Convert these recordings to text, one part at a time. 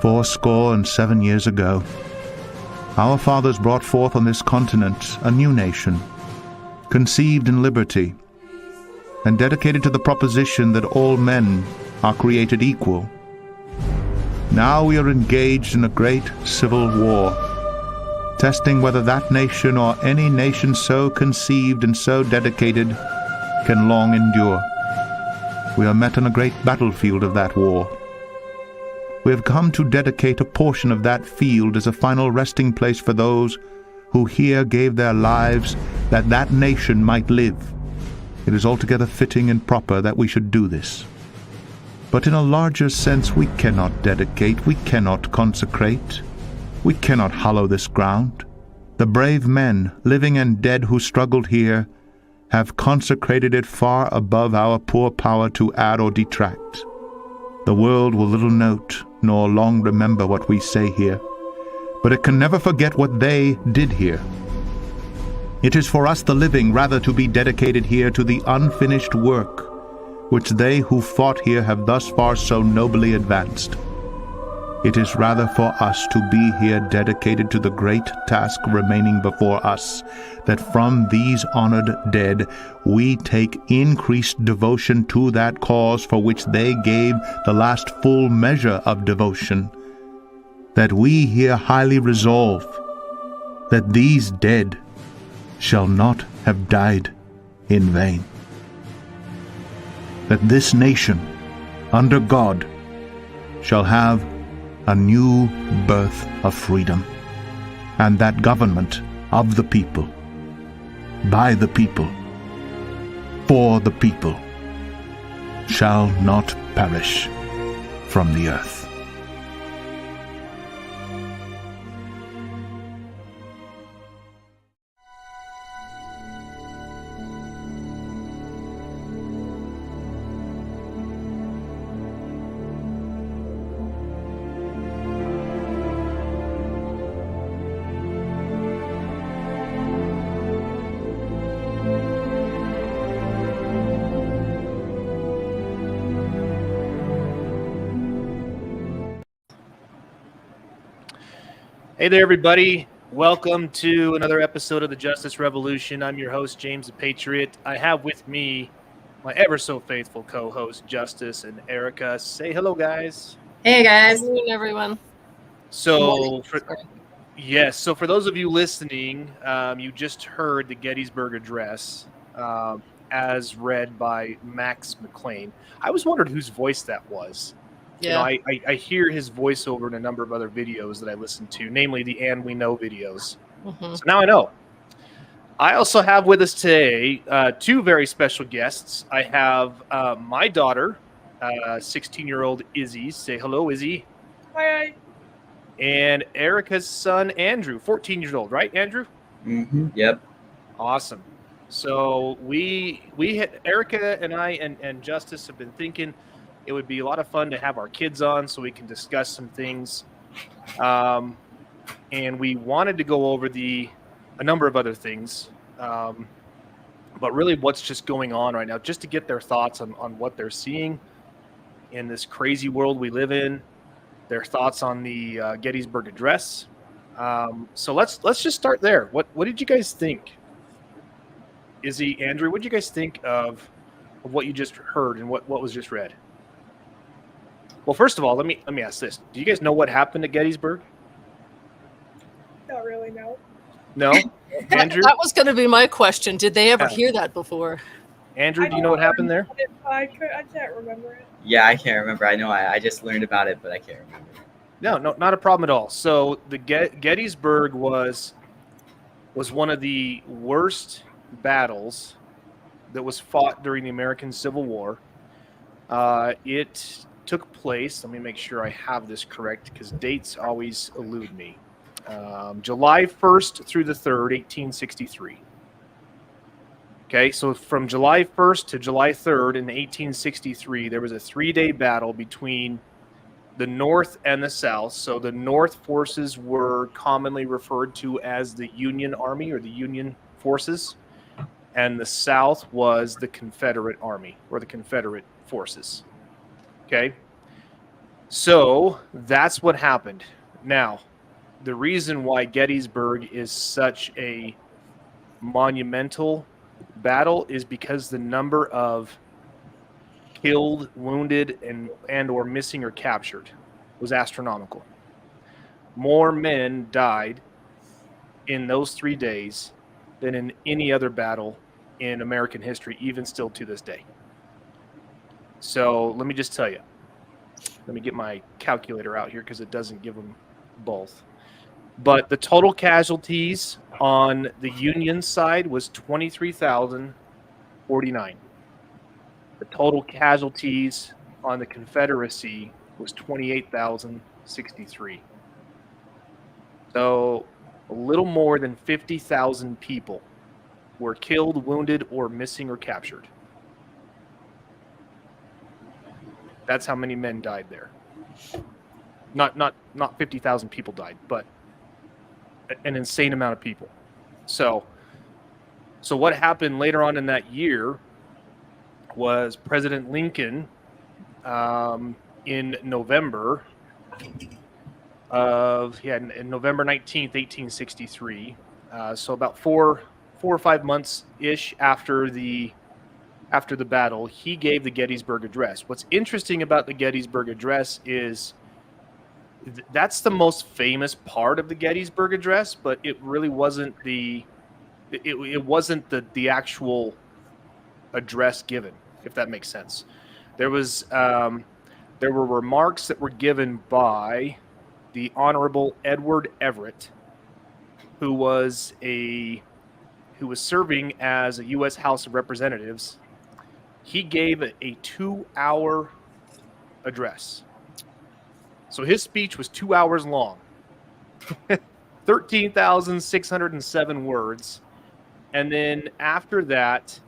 407 years ago, our fathers brought forth on this continent a new nation, conceived in liberty, and dedicated to the proposition that all men are created equal. Now we are engaged in a great civil war, testing whether that nation or any nation so conceived and so dedicated can long endure. We are met on a great battlefield of that war. We have come to dedicate a portion of that field as a final resting place for those who here gave their lives that that nation might live. It is altogether fitting and proper that we should do this. But in a larger sense, we cannot dedicate, we cannot consecrate, we cannot hallow this ground. The brave men, living and dead, who struggled here, have consecrated it far above our poor power to add or detract. The world will little note, nor long remember what we say here, but it can never forget what they did here. It is for us the living rather to be dedicated here to the unfinished work which they who fought here have thus far so nobly advanced. It is rather for us to be here dedicated to the great task remaining before us, that from these honored dead we take increased devotion to that cause for which they gave the last full measure of devotion, that we here highly resolve that these dead shall not have died in vain, that this nation under God shall have a new birth of freedom, and that government of the people, by the people, for the people, shall not perish from the earth. Hey there, everybody. Welcome to another episode of the Justice Revolution. I'm your host, James the Patriot. I have with me my ever so faithful co-host, Justice and Erika. Say hello, guys. Hey, guys. Good morning, everyone. So, for those of you listening, you just heard the Gettysburg Address as read by Max McLean. I was wondering whose voice that was. Yeah. You know, I hear his voiceover in a number of other videos that I listen to, namely the And We Know videos. Mm-hmm. So now I know. I also have with us today two very special guests. I have my daughter, 16-year-old Izzy. Say hello, Izzy. Hi. And Erika's son, Andrew, 14 years old, right, Andrew? Mm-hmm. Yep. Awesome. So we had, Erika and I and Justice have been thinking it would be a lot of fun to have our kids on so we can discuss some things. And we wanted to go over a number of other things. But really what's just going on right now, just to get their thoughts on what they're seeing in this crazy world we live in, their thoughts on the Gettysburg Address. So let's just start there. What did you guys think? Izzy, Andrew, what did you guys think of what you just heard and what was just read? Well, first of all, let me ask this. Do you guys know what happened at Gettysburg? Not really, no. No? Andrew? That was going to be my question. Did they ever hear that before? Andrew, do you know what happened there? I can't remember it. Yeah, I can't remember. I know I just learned about it, but I can't remember. No, not a problem at all. So the Gettysburg was one of the worst battles that was fought during the American Civil War. It took place, let me make sure I have this correct because dates always elude me. July 1st through the 3rd, 1863. Okay, so from July 1st to July 3rd in 1863, there was a 3-day battle between the North and the South. So the North forces were commonly referred to as the Union Army or the Union forces, and the South was the Confederate Army or the Confederate forces. Okay. So that's what happened. Now, the reason why Gettysburg is such a monumental battle is because the number of killed, wounded, and or missing or captured was astronomical. More men died in those 3 days than in any other battle in American history, even still to this day. So let me just tell you. Let me get my calculator out here because it doesn't give them both. But the total casualties on the Union side was 23,049. The total casualties on the Confederacy was 28,063. So a little more than 50,000 people were killed, wounded, or missing or captured. That's how many men died there. Not 50,000 people died, but an insane amount of people. So what happened later on in that year was President Lincoln, in November in November 19th, 1863. So about four or 5 months ish after the battle, he gave the Gettysburg Address. What's interesting about the Gettysburg Address is that's the most famous part of the Gettysburg Address, but it really wasn't the actual address given, if that makes sense. There were remarks that were given by the Honorable Edward Everett, who was serving as a U.S. House of Representatives. He gave a 2-hour address. So his speech was 2 hours long, 13,607 words. And then after that,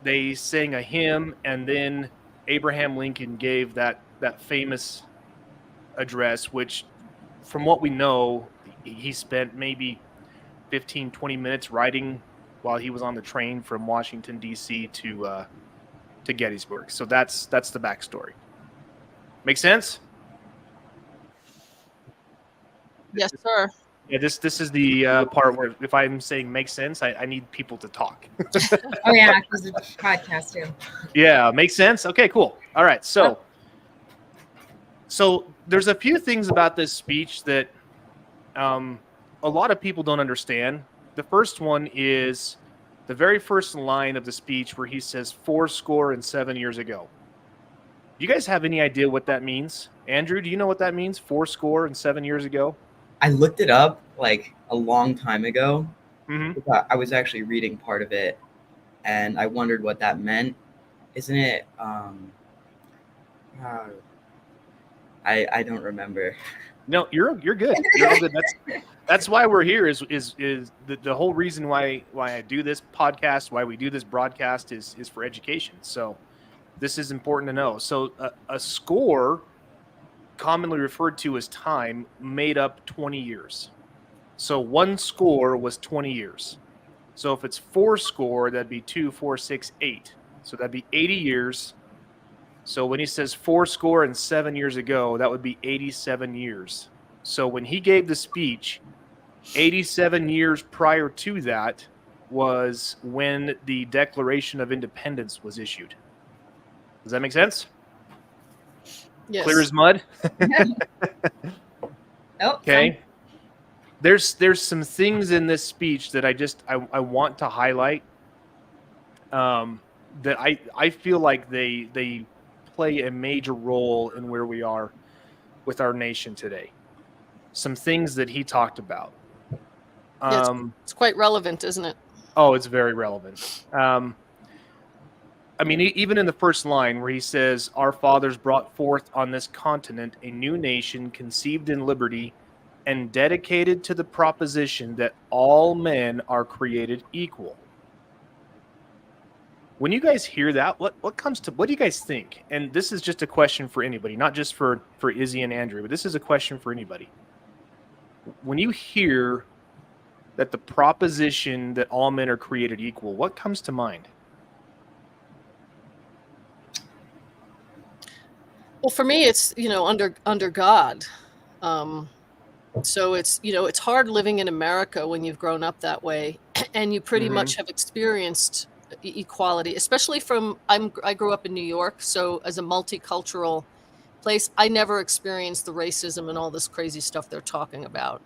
they sang a hymn, and then Abraham Lincoln gave that famous address, which from what we know, he spent maybe 15, 20 minutes riding while he was on the train from Washington, D.C. to Gettysburg. So that's the backstory. Make sense? Yes, sir. Yeah, this is the part where if I'm saying makes sense, I need people to talk. Oh yeah, because it's a podcast too. Yeah, makes sense? Okay, cool. All right, so there's a few things about this speech that a lot of people don't understand. The first one is the very first line of the speech where he says 7 years ago. Do you guys have any idea what that means? Andrew, do you know what that means? 7 years ago? I looked it up like a long time ago. Mm-hmm. I was actually reading part of it, and I wondered what that meant. Isn't it? I don't remember. No, you're good. You're all good. That's why we're here. Is the whole reason why I do this podcast, why we do this broadcast is for education. So this is important to know. So a score, commonly referred to as time, made up 20 years. So one score was 20 years. So if it's 4 that'd be 2, 4, 6, 8. So that'd be 80 years. So when he says 7 years ago, that would be 87 years. So when he gave the speech, 87 years prior to that was when the Declaration of Independence was issued. Does that make sense? Yes. Clear as mud? Okay. There's some things in this speech that I want to highlight, that I feel like they play a major role in where we are with our nation today. Some things that he talked about. It's quite relevant, isn't it? Oh, it's very relevant. I mean, even in the first line where he says, "Our fathers brought forth on this continent a new nation conceived in liberty and dedicated to the proposition that all men are created equal." When you guys hear that, what do you guys think? And this is just a question for anybody, not just for Izzy and Andrew, but this is a question for anybody. When you hear that the proposition that all men are created equal, what comes to mind? Well, for me, it's under God. So it's hard living in America when you've grown up that way, and you pretty much have experienced equality, especially I grew up in New York, so as a multicultural place, I never experienced the racism and all this crazy stuff they're talking about.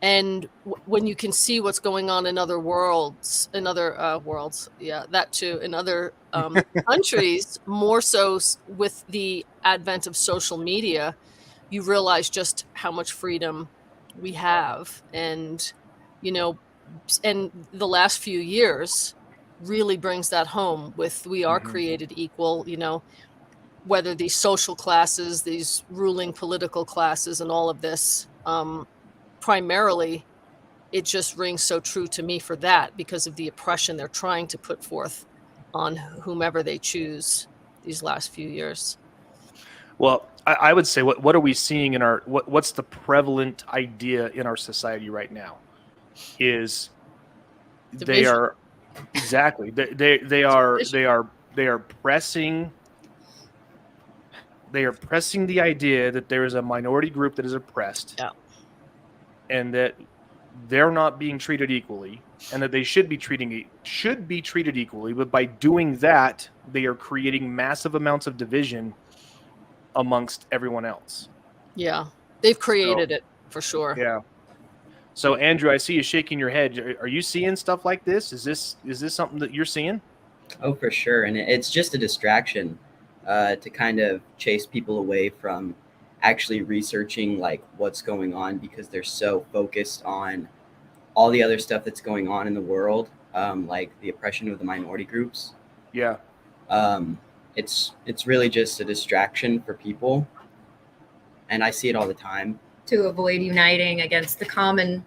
And when you can see what's going on in other worlds, yeah, that too, in other countries, more so with the advent of social media, you realize just how much freedom we have. And, you know, and the last few years really brings that home with we are created equal, whether these social classes, these ruling political classes, and all of this. Primarily, it just rings so true to me for that because of the oppression they're trying to put forth on whomever they choose these last few years. Well, I would say what are we seeing in what's the prevalent idea in our society right now is they Division. are exactly they are pressing the idea that there is a minority group that is oppressed, Yeah. and that they're not being treated equally, and that they should be treated equally. But by doing that, they are creating massive amounts of division amongst everyone else. Yeah. They've created it for sure. Yeah. So Andrew, I see you shaking your head. Are you seeing stuff like this? Is this something that you're seeing? Oh, for sure. And it's just a distraction to kind of chase people away from actually researching like what's going on, because they're so focused on all the other stuff that's going on in the world, like the oppression of the minority groups. Yeah. It's really just a distraction for people. And I see it all the time. To avoid uniting against the common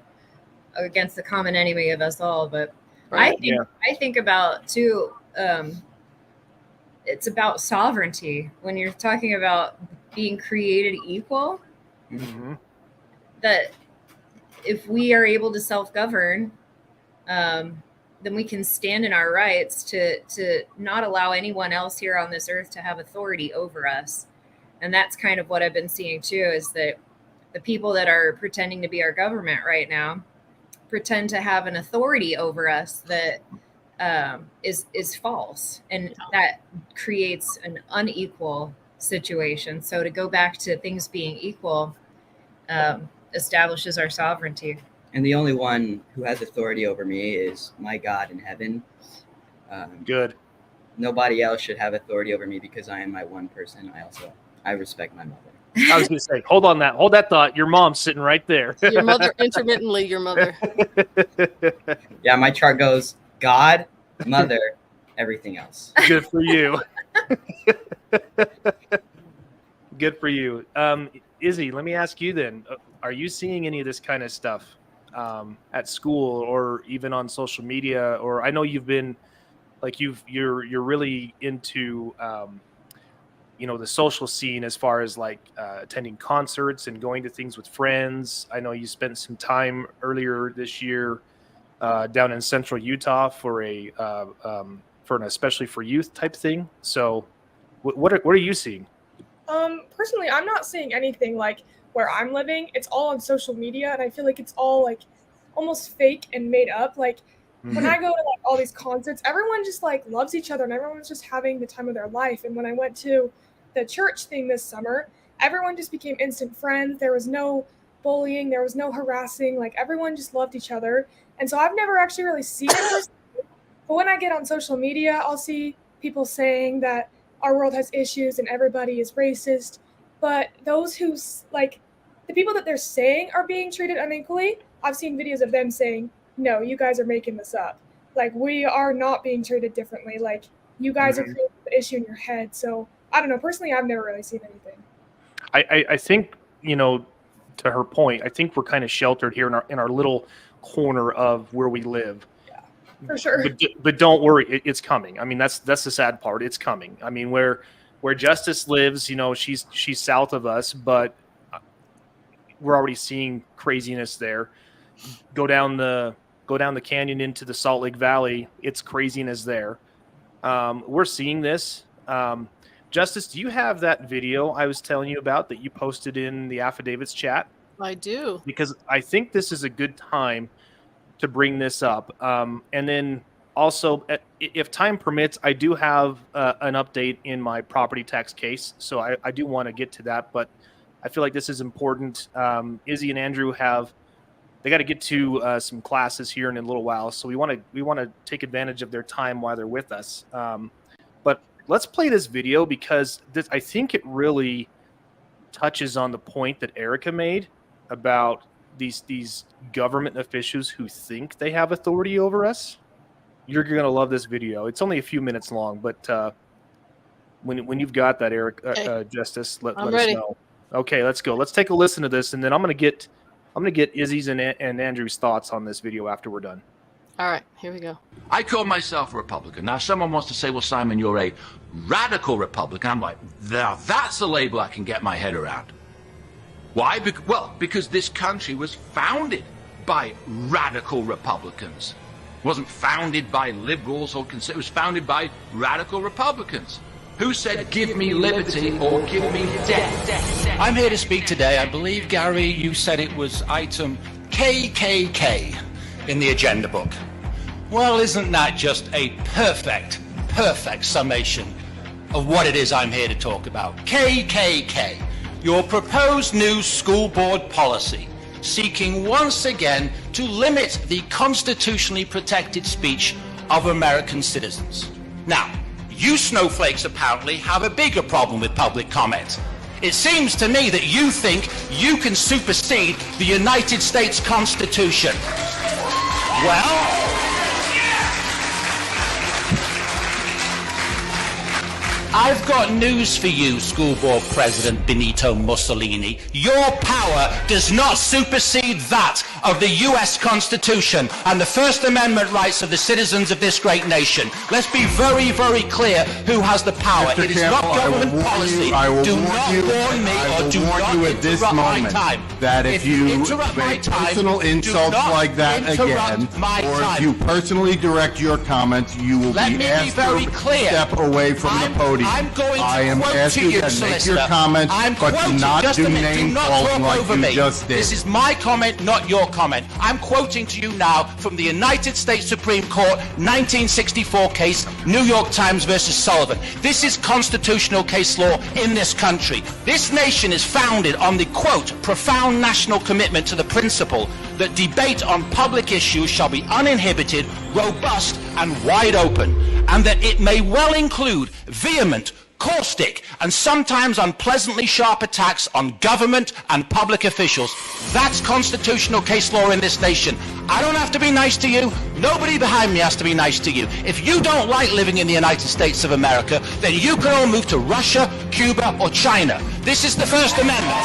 enemy of us all. But Right. I think about too, it's about sovereignty when you're talking about being created equal. Mm-hmm. That if we are able to self-govern, then we can stand in our rights to not allow anyone else here on this earth to have authority over us. And that's kind of what I've been seeing too, is that the people that are pretending to be our government right now pretend to have an authority over us that is false, and that creates an unequal situation. So to go back to things being equal establishes our sovereignty. And the only one who has authority over me is my God in heaven. Good. Nobody else should have authority over me because I am my one person. I respect my mother. I was going to say, hold that thought. Your mom's sitting right there. Your mother, intermittently, your mother. Yeah, my chart goes God, mother, everything else. Good for you. Good for you. Izzy, let me ask you then, are you seeing any of this kind of stuff at school or even on social media? Or I know you've been like you're really into the social scene as far as like attending concerts and going to things with friends. I know you spent some time earlier this year down in central Utah for an especially for youth type thing. So what are you seeing? Personally, I'm not seeing anything like where I'm living. It's all on social media, and I feel like it's all like almost fake and made up. Like when I go to like all these concerts, everyone just like loves each other and everyone's just having the time of their life. And when I went to the church thing this summer, everyone just became instant friends. There was no bullying, there was no harassing, like everyone just loved each other. And so I've never actually really seen it. But when I get on social media, I'll see people saying that our world has issues and everybody is racist. But those who like the people that they're saying are being treated unequally, I've seen videos of them saying, no, you guys are making this up. Like, we are not being treated differently. Like, you guys are creating the issue in your head. So, I don't know. Personally, I've never really seen anything. I think, to her point, I think we're kind of sheltered here in our little corner of where we live. Yeah, for sure. But don't worry, it's coming. I mean, that's the sad part. It's coming. I mean, where Justice lives, she's south of us, but we're already seeing craziness there. Go down the canyon into the Salt Lake Valley. It's craziness there. We're seeing this. Justice, do you have that video I was telling you about that you posted in the affidavits chat? I do. Because I think this is a good time to bring this up. And then also, if time permits, I do have an update in my property tax case. So I do want to get to that, but I feel like this is important. Izzy and Andrew they got to get to some classes here in a little while. So we want to take advantage of their time while they're with us. But let's play this video because I think it really touches on the point that Erika made about these government officials who think they have authority over us. You're going to love this video. It's only a few minutes long, but when you've got that, Erika, Justice, let us know. Okay, let's go. Let's take a listen to this, and then I'm going to get Izzy's and Andrew's thoughts on this video after we're done. All right, here we go. I call myself a Republican. Now, someone wants to say, well, Simon, you're a radical Republican. I'm like, now that's a label I can get my head around. Why? Well, because this country was founded by radical Republicans. It wasn't founded by liberals or conservatives. It was founded by radical Republicans. Who said, give me liberty or give me death? I'm here to speak today. I believe, Gary, you said it was item KKK in the agenda book. Well, isn't that just a perfect summation of what it is I'm here to talk about? KKK, your proposed new school board policy, seeking once again to limit the constitutionally protected speech of American citizens. Now, you snowflakes apparently have a bigger problem with public comment. It seems to me that you think you can supersede the United States Constitution. Well, I've got news for you, School Board President Benito Mussolini. Your power does not supersede that of the U.S. Constitution and the First Amendment rights of the citizens of this great nation. Let's be very, very clear who has the power. Mr. It is not government policy. Do not warn me or do not interrupt my time. That if you interrupt my make time, personal insults like that again, or if you personally direct your comments, you will Let be me asked very to clear. step away from the podium. I'm going to I am quote asking to you, you to make solicitor. your comments, I'm but do quoting. not Just do a minute. name Do not calling talk like over you me. just did. This is my comment, not your comment. I'm quoting to you now from the United States Supreme Court 1964 case, New York Times versus Sullivan. This is constitutional case law in this country. This nation is founded on the, quote, profound national commitment to the principle that debate on public issues shall be uninhibited, robust, and wide open, and that it may well include vehement, caustic, and sometimes unpleasantly sharp attacks on government and public officials. That's constitutional case law in this nation. I don't have to be nice to you. Nobody behind me has to be nice to you. If you don't like living in the United States of America, then you can all move to Russia, Cuba, or China. This is the First Amendment.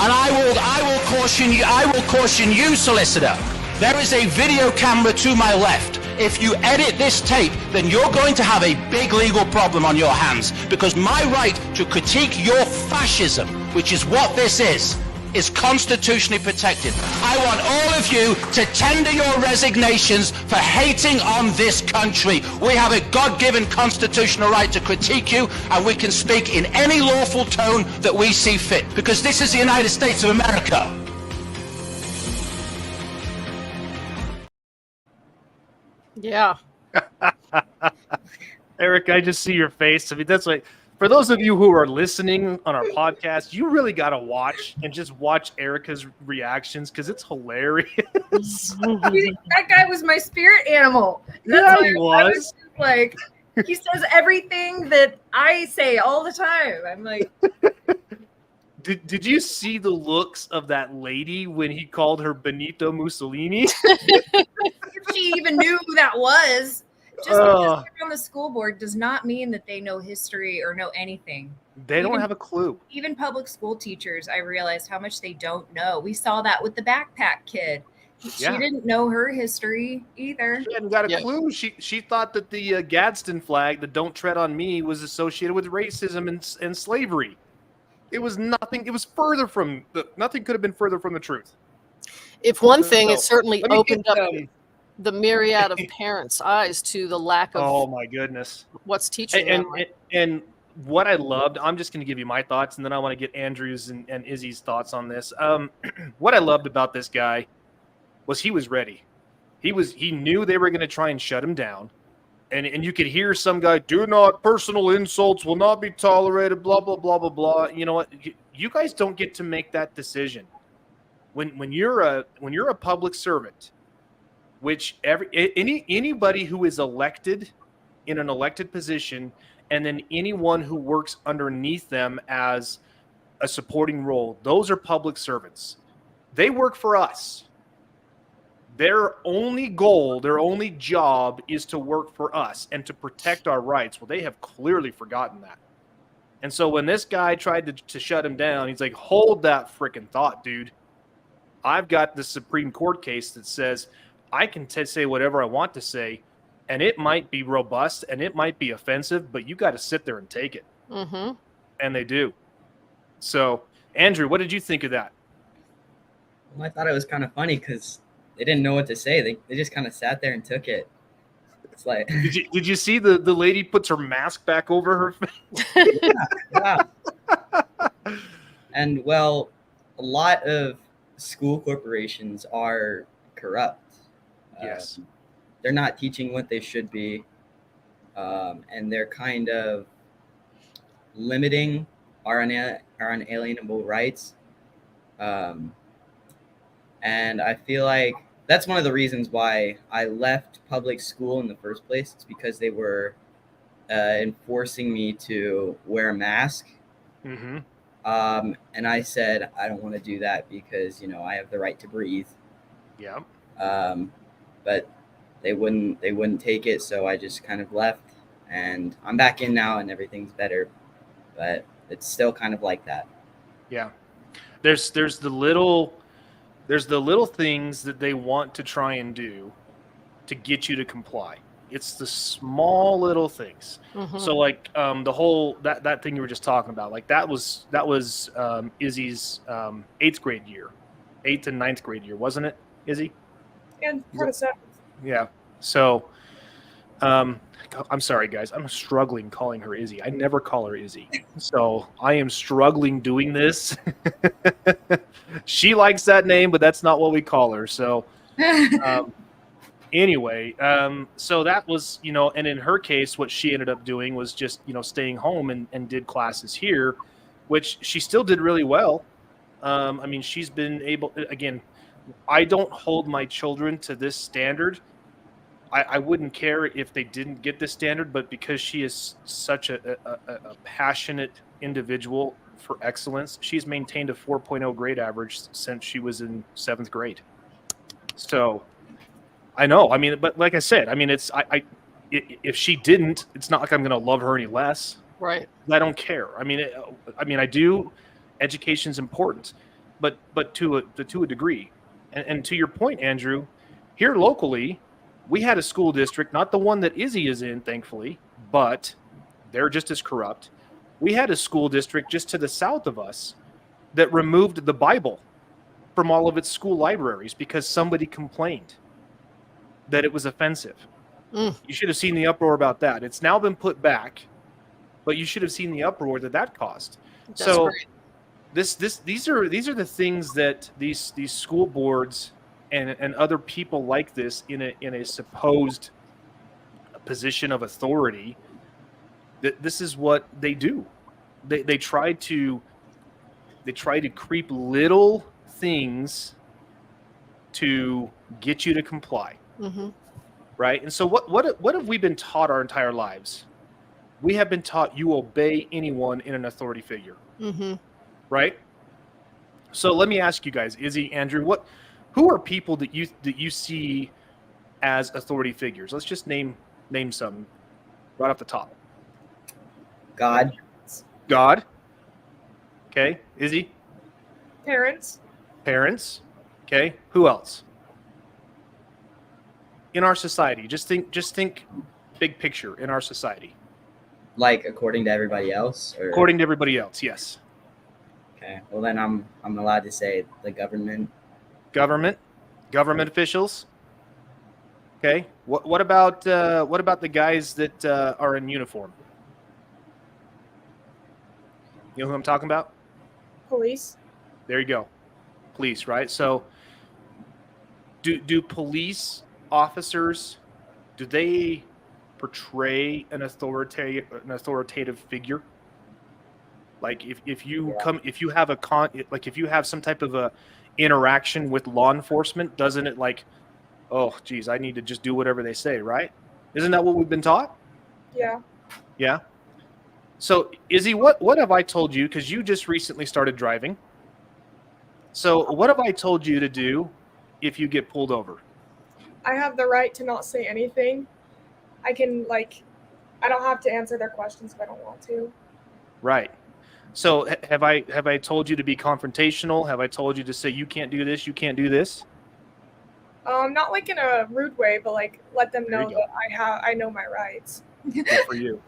And I will caution you, solicitor. There is a video camera to my left. If you edit this tape, then you're going to have a big legal problem on your hands, because my right to critique your fascism, which is what this is constitutionally protected. I want all of you to tender your resignations for hating on this country. We have a God-given constitutional right to critique you, and we can speak in any lawful tone that we see fit, because this is the United States of America. Yeah. Eric, I just see your face. I mean, that's like, for those of you who are listening on our podcast, you really got to watch Erika's reactions, because it's hilarious. That guy was my spirit animal. Yeah, why he I was. just like, he says everything that I say all the time. I'm like, Did you see the looks of that lady when he called her Benito Mussolini? if she even knew who that was. Just because they're on the school board does not mean that they know history or know anything. They don't have a clue. Even public school teachers, I realized how much they don't know. We saw that with the backpack kid. She didn't know her history either. She hadn't got a clue. She thought that the Gadsden flag, the "Don't Tread on Me," was associated with racism and slavery. It was nothing. It was further from nothing could have been further from the truth. If one thing, it certainly opened up. the myriad of parents' eyes to the lack of Oh my goodness. what's teaching them. And what I loved, I'm just going to give you my thoughts, and then I want to get Andrew's and Izzy's thoughts on this. What I loved about this guy was he was ready. He knew they were going to try and shut him down. And you could hear some guy, personal insults will not be tolerated, blah, blah, blah, blah, blah. You know what? You guys don't get to make that decision. When you're a public servant, which anybody who is elected in an elected position, and then anyone who works underneath them as a supporting role, those are public servants. They work for us. Their only goal, their only job is to work for us and to protect our rights. Well, they have clearly forgotten that. And so when this guy tried to shut him down, he's like, hold that freaking thought, dude. I've got the Supreme Court case that says I can say whatever I want to say, and it might be robust and it might be offensive, but you got to sit there and take it. Mm-hmm. And they do. So, Andrew, what did you think of that? Well, I thought it was kind of funny because they didn't know what to say. They just kind of sat there and took it. It's like, did you see the lady puts her mask back over her face? yeah. And well, a lot of school corporations are corrupt. Yes. They're not teaching what they should be. And they're kind of limiting our unalienable rights. And I feel like that's one of the reasons why I left public school in the first place. It's because they were enforcing me to wear a mask. Mm-hmm. And I said, I don't want to do that because, I have the right to breathe. Yeah. But they wouldn't take it. So I just kind of left, and I'm back in now and everything's better, but it's still kind of like that. Yeah. There's the little things that they want to try and do to get you to comply. It's the small little things. Mm-hmm. So like the whole that thing you were just talking about, like that was Izzy's 8th grade year, 8th and 9th grade year, wasn't it, Izzy? And part of 7th. Yeah. So I'm sorry, guys. I'm struggling calling her Izzy. I never call her Izzy. So I am struggling doing this. She likes that name, but that's not what we call her. So anyway, so that was, and in her case, what she ended up doing was just, staying home and did classes here, which she still did really well. I mean, she's been able, again, I don't hold my children to this standard. I wouldn't care if they didn't get this standard, but because she is such a passionate individual for excellence, she's maintained a 4.0 grade average since she was in 7th grade. So I know, I mean, but like I said, I mean, if she didn't, it's not like I'm going to love her any less. Right. I don't care. I mean, I do. Education's important, but to a degree. And to your point, Andrew, here locally, we had a school district, not the one that Izzy is in, thankfully, but they're just as corrupt. We had a school district just to the south of us that removed the Bible from all of its school libraries because somebody complained that it was offensive. You should have seen the uproar about that. It's now been put back, but you should have seen the uproar that caused. That's so great. these are the things that these school boards and other people like this in a supposed position of authority, that this is what they do. They try to creep little things to get you to comply. Mm-hmm. Right? And so what have we been taught our entire lives? We have been taught you obey anyone in an authority figure. Mm-hmm. Right? So let me ask you guys, Izzy, Andrew, who are people that you see as authority figures? Let's just name some right off the top. God. Okay. Izzy? Parents. Okay. Who else? In our society, just think big picture in our society. Like according to everybody else? Or? According to everybody else, yes. Okay. Well, then I'm allowed to say the government. Government officials. Okay. What about the guys that are in uniform? You know who I'm talking about? Police. There you go. Police, right? So do police officers, do they portray an authoritative figure? Like if you have some type of a interaction with law enforcement, doesn't it like, oh geez, I need to just do whatever they say, right? Isn't that what we've been taught? Yeah. Yeah. So Izzy, what have I told you? Because you just recently started driving. So what have I told you to do if you get pulled over? I have the right to not say anything. I can I don't have to answer their questions if I don't want to. Right. So have I told you to be confrontational? Have I told you to say you can't do this, you can't do this? Not like in a rude way, but like let them There know you go. that I know my rights. Good for you.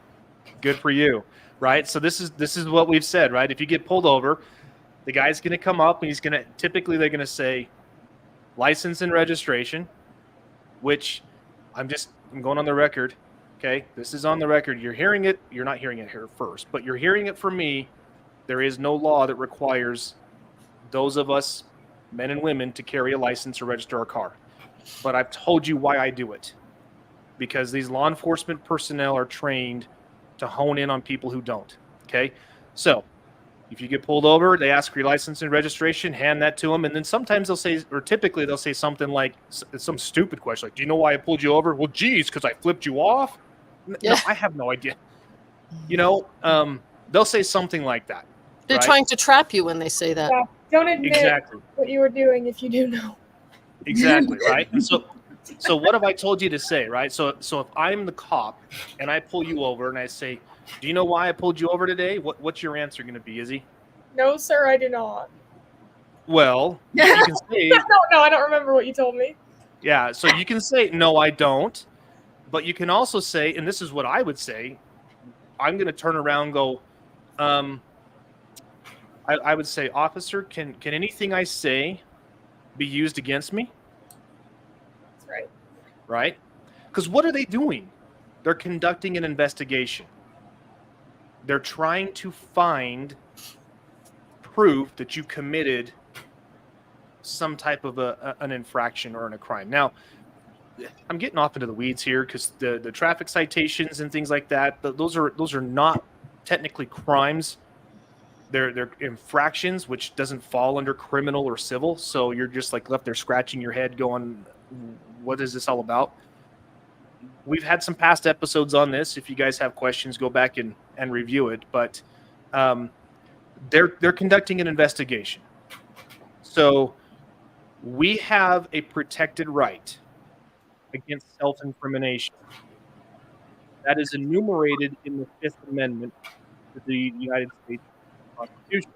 Good for you. Right? So this is what we've said, right? If you get pulled over, the guy's going to come up and they're going to say license and registration, which I'm going on the record. Okay. This is on the record. You're hearing it. You're not hearing it here first, but you're hearing it from me. There is no law that requires those of us, men and women, to carry a license or register our car. But I've told you why I do it. Because these law enforcement personnel are trained to hone in on people who don't. Okay? So if you get pulled over, they ask for your license and registration, hand that to them, and then sometimes typically they'll say something like some stupid question, like, do you know why I pulled you over? Well, geez, because I flipped you off? Yeah. No, I have no idea. They'll say something like that. They're right? trying to trap you when they say that. Yeah. Don't admit Exactly. what you were doing if you do know. Exactly, right? And so what have I told you to say, right? So if I'm the cop and I pull you over and I say, do you know why I pulled you over today? What's your answer going to be, Izzy? No, sir, I do not. Well, you can say, No, I don't remember what you told me. yeah, so you can say, no, I don't. But you can also say, and this is what I would say, I'm going to turn around and go, I would say, officer, can anything I say be used against me? That's right. Right? Because what are they doing? They're conducting an investigation. They're trying to find proof that you committed some type of an infraction or a crime. Now, I'm getting off into the weeds here because the traffic citations and things like that, those are not technically crimes. They're infractions, which doesn't fall under criminal or civil. So you're just like left there scratching your head going, what is this all about? We've had some past episodes on this. If you guys have questions, go back and review it. But they're conducting an investigation. So we have a protected right against self-incrimination. That is enumerated in the Fifth Amendment to the United States Constitution.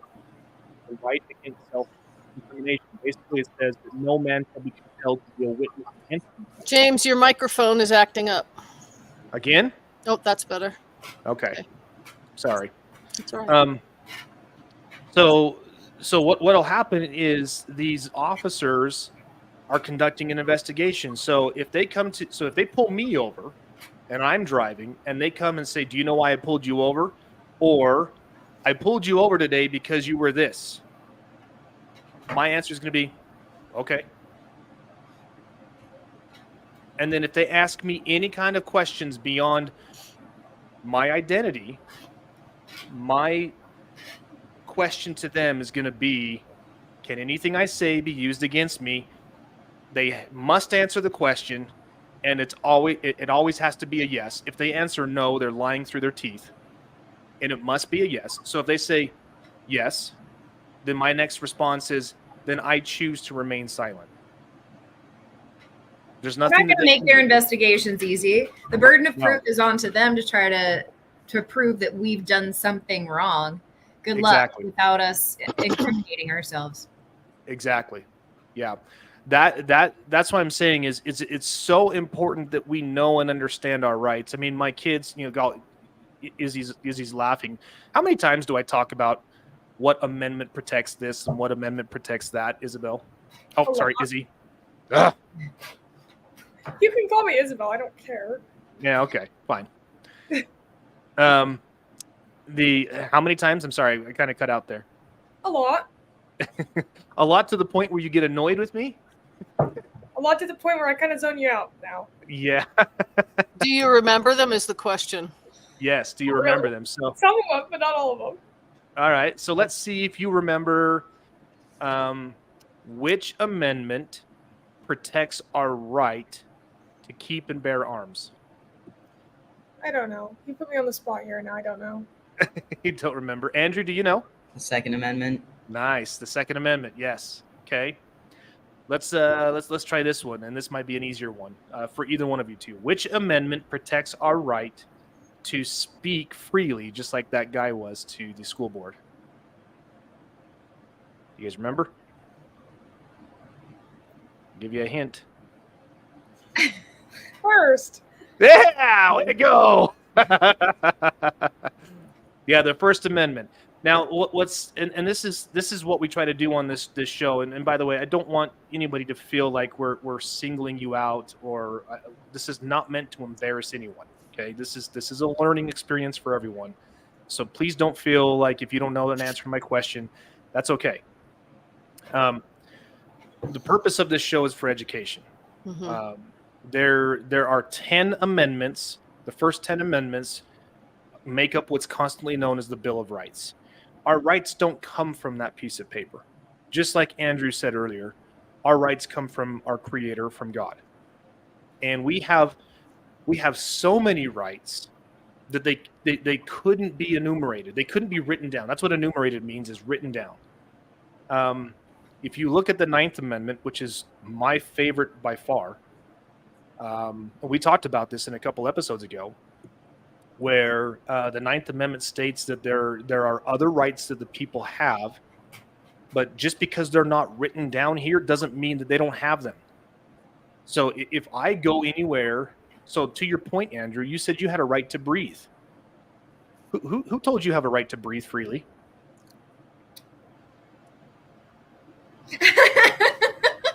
The right against self-incrimination. Basically, it says that no man shall be compelled to be a witness against him. James, your microphone is acting up. Again? Oh, that's better. Okay. Sorry. That's all right. So what'll happen is these officers are conducting an investigation. So if they pull me over and I'm driving and they come and say, do you know why I pulled you over? Or I pulled you over today because you were this. My answer is going to be, okay. And then if they ask me any kind of questions beyond my identity, my question to them is going to be, can anything I say be used against me? They must answer the question, and it always has to be a yes. If they answer no, they're lying through their teeth, and it must be a yes. So if they say yes, then my next response is, then I choose to remain silent. There's nothing. We're not going to make their investigations easy. The burden of proof is on to them to try to prove that we've done something wrong. Good luck without us incriminating ourselves. Exactly. Yeah. That's what I'm saying is it's so important that we know and understand our rights. I mean, my kids, Izzy's laughing. How many times do I talk about what amendment protects this and what amendment protects that, Isabel? Oh, sorry, Izzy. Ugh. You can call me Isabel. I don't care. Yeah. Okay. Fine. How many times? I'm sorry, I kind of cut out there. A lot. A lot to the point where you get annoyed with me? A lot to the point where I kind of zone you out now. Yeah. Do you remember them is the question. Yes. Do you remember them? So some of them, but not all of them. All right. So let's see if you remember which amendment protects our right to keep and bear arms. I don't know. You put me on the spot here, and I don't know. You don't remember. Andrew, do you know? The Second Amendment. Nice. The Second Amendment. Yes. Okay. Let's try this one, and this might be an easier one for either one of you two. Which amendment protects our right to speak freely, just like that guy was to the school board? You guys remember? I'll give you a hint. First. Yeah, way to go. Yeah, the First Amendment. Now, what's and this is what we try to do on this show. And by the way, I don't want anybody to feel like we're singling you out, or this is not meant to embarrass anyone. Okay, this is a learning experience for everyone. So please don't feel like if you don't know an answer to my question, that's okay. The purpose of this show is for education. Mm-hmm. There are 10 amendments. The first 10 amendments make up what's constantly known as the Bill of Rights. Our rights don't come from that piece of paper. Just like Andrew said earlier, our rights come from our Creator, from God. And we have so many rights that they couldn't be enumerated. They couldn't be written down. That's what enumerated means, is written down. If you look at the Ninth Amendment, which is my favorite by far, we talked about this in a couple episodes ago, where the Ninth Amendment states that there are other rights that the people have, but just because they're not written down here doesn't mean that they don't have them. So if I go anywhere, so to your point, Andrew, you said you had a right to breathe. Who told you have a right to breathe freely?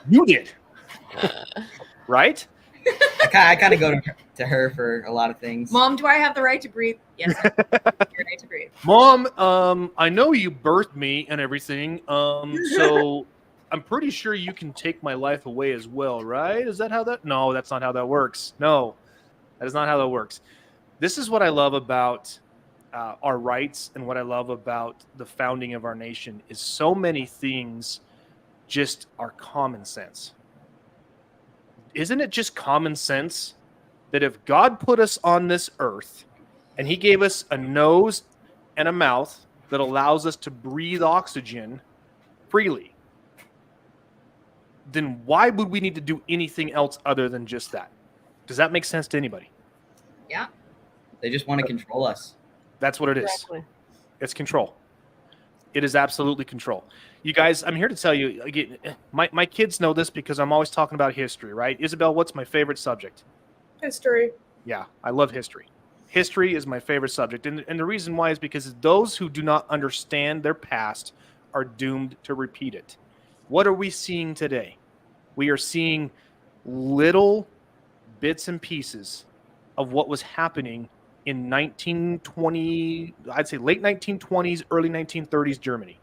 You did. Right? I kind of go to her for a lot of things. Mom, do I have the right to breathe? Yes, I have the right to breathe. Mom, I know you birthed me and everything, so I'm pretty sure you can take my life away as well, right? Is that how that? No, that's not how that works. No, that is not how that works. This is what I love about our rights, and what I love about the founding of our nation is so many things just are common sense. Isn't it just common sense that if God put us on this earth and he gave us a nose and a mouth that allows us to breathe oxygen freely, then why would we need to do anything else other than just that? Does that make sense to anybody? Yeah. They just want to control us. That's what it is. Exactly. It's control. It is absolutely control. You guys, I'm here to tell you, again, my kids know this because I'm always talking about history, right? Isabel, what's my favorite subject? History. Yeah, I love history. History is my favorite subject. And the reason why is because those who do not understand their past are doomed to repeat it. What are we seeing today? We are seeing little bits and pieces of what was happening in 1920, I'd say late 1920s, early 1930s Germany.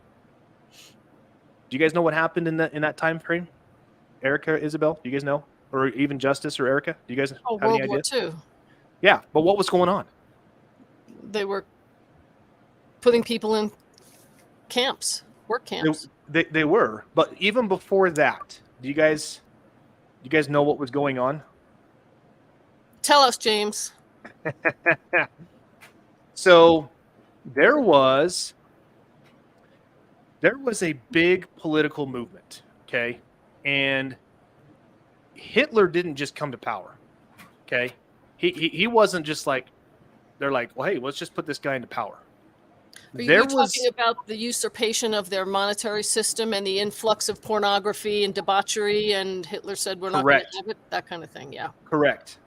Do you guys know what happened in that time frame? Erika, Isabel, do you guys know? Or even Justice or Erika? Do you guys have World any War idea? II. Yeah, but what was going on? They were putting people in camps, work camps. They were, but even before that, do you guys know what was going on? Tell us, James. So there was a big political movement, okay? And Hitler didn't just come to power, okay? He wasn't just like, they're like, well, hey, let's just put this guy into power. Are you talking about the usurpation of their monetary system and the influx of pornography and debauchery, and Hitler said, we're not going to have it? That kind of thing, yeah. Correct.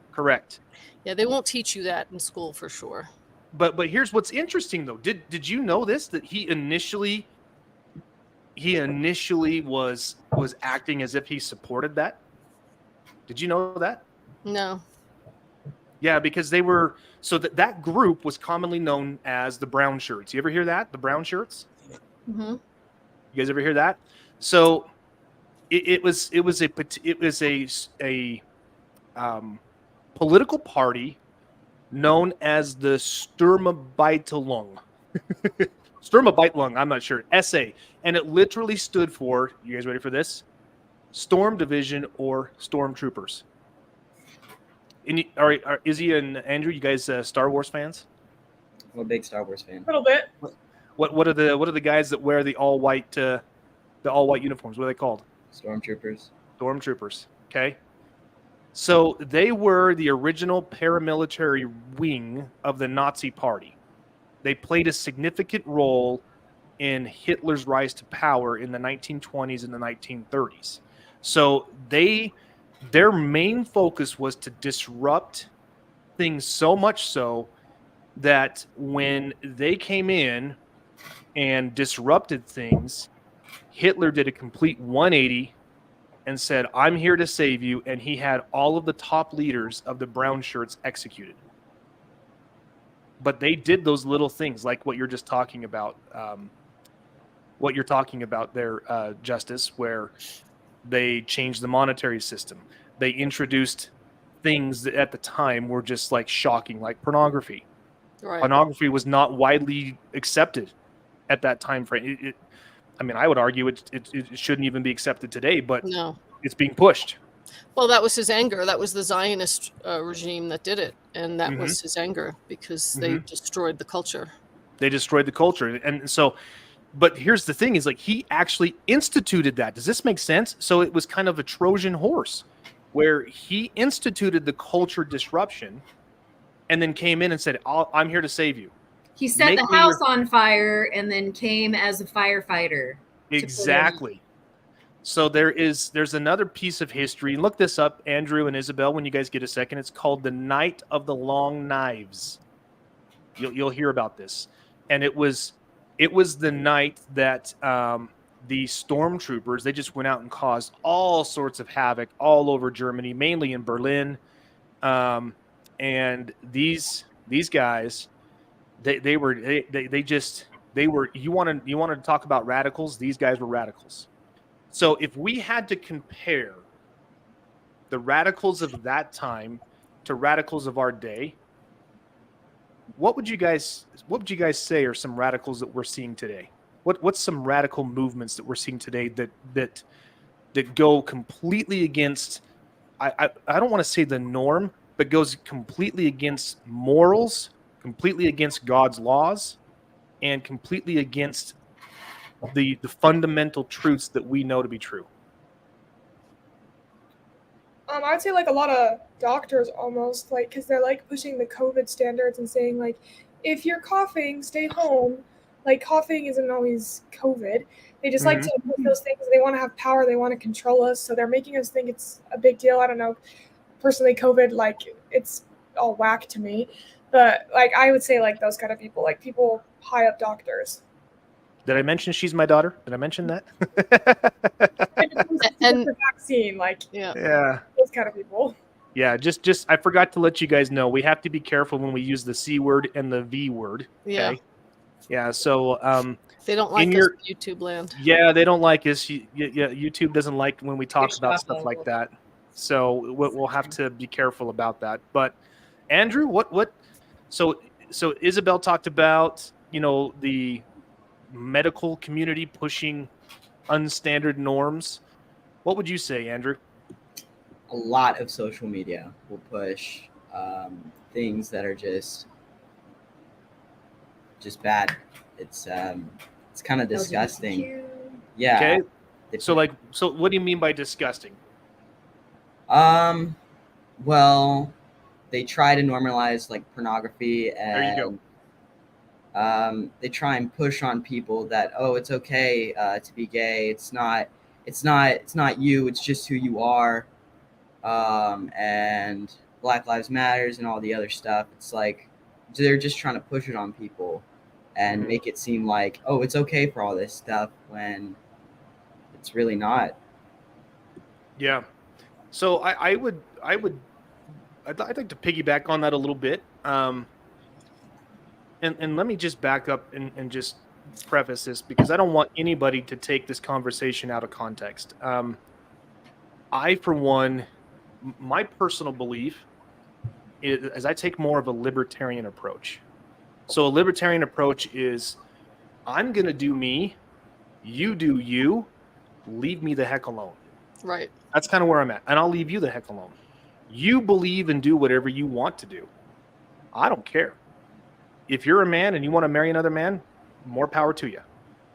Yeah, they won't teach you that in school for sure. But here's what's interesting, though. Did you know this, that he initially was acting as if he supported that? Did you know that? No. Yeah, because they were that group was commonly known as the brown shirts. You ever hear that? The brown shirts? Mm-hmm. You guys ever hear that? So it was a political party known as the Sturmabteilung. Sturmabteilung, I'm not sure. SA. And it literally stood for, you guys ready for this? Storm Division or Stormtroopers. Are Izzy and Andrew, you guys Star Wars fans? I'm a big Star Wars fan. A little bit. What are the guys that wear the all white uniforms? What are they called? Stormtroopers. Stormtroopers. Okay. So they were the original paramilitary wing of the Nazi Party. They played a significant role in Hitler's rise to power in the 1920s and the 1930s. So their main focus was to disrupt things so much so that when they came in and disrupted things, Hitler did a complete 180 and said, I'm here to save you. And he had all of the top leaders of the brown shirts executed. But they did those little things like what you're just talking about, there, Justice, where they changed the monetary system. They introduced things that at the time were just like shocking, like pornography. Right. Pornography was not widely accepted at that time frame. I would argue it shouldn't even be accepted today, but no, it's being pushed. Well, that was his anger. That was the Zionist regime that did it, and that was his anger because they destroyed the culture. They destroyed the culture, and so. But here's the thing: is like he actually instituted that. Does this make sense? So it was kind of a Trojan horse, where he instituted the culture disruption, and then came in and said, "I'm here to save you." He set the house on fire and then came as a firefighter. Exactly. So there's another piece of history. Look this up, Andrew and Isabel, when you guys get a second. It's called the Night of the Long Knives. You'll hear about this. And it was the night that the stormtroopers, they just went out and caused all sorts of havoc all over Germany, mainly in Berlin. And these guys, they were you wanted to talk about radicals, these guys were radicals. So if we had to compare the radicals of that time to radicals of our day, what would you guys say are some radicals that we're seeing today? What's some radical movements that we're seeing today that go completely against, I don't want to say the norm, but goes completely against morals, completely against God's laws, and completely against the fundamental truths that we know to be true? I would say like a lot of doctors almost, like, because they're like pushing the COVID standards and saying like, if you're coughing, stay home. Like coughing isn't always COVID. They just like to put those things. They want to have power. They want to control us. So they're making us think it's a big deal. I don't know. Personally, COVID, like it's all whack to me. But like I would say like those kind of people, like people high up doctors. Did I mention she's my daughter? Did I mention that? And the vaccine, like yeah, those kind of people. Yeah, just I forgot to let you guys know we have to be careful when we use the C word and the V word. Okay? Yeah. So they don't like us in YouTube land. Yeah, they don't like us. YouTube doesn't like when we talk about stuff like that. So we'll have to be careful about that. But Andrew, what? So Isabel talked about the medical community pushing unstandard norms. What would you say, Andrew? A lot of social media will push things that are just bad. It's kind of disgusting. Yeah. Okay. So what do you mean by disgusting? Well, they try to normalize like pornography, and there you go. They try and push on people that it's okay to be gay. It's not you. It's just who you are. And Black Lives Matters and all the other stuff. It's like they're just trying to push it on people and make it seem like it's okay for all this stuff when it's really not. Yeah. So I would I'd like to piggyback on that a little bit. And let me just back up and just preface this, because I don't want anybody to take this conversation out of context. I, for one, my personal belief is I take more of a libertarian approach. So a libertarian approach is, I'm going to do me, you do you, leave me the heck alone. Right. That's kind of where I'm at. And I'll leave you the heck alone. You believe and do whatever you want to do. I don't care. If you're a man and you want to marry another man, more power to you.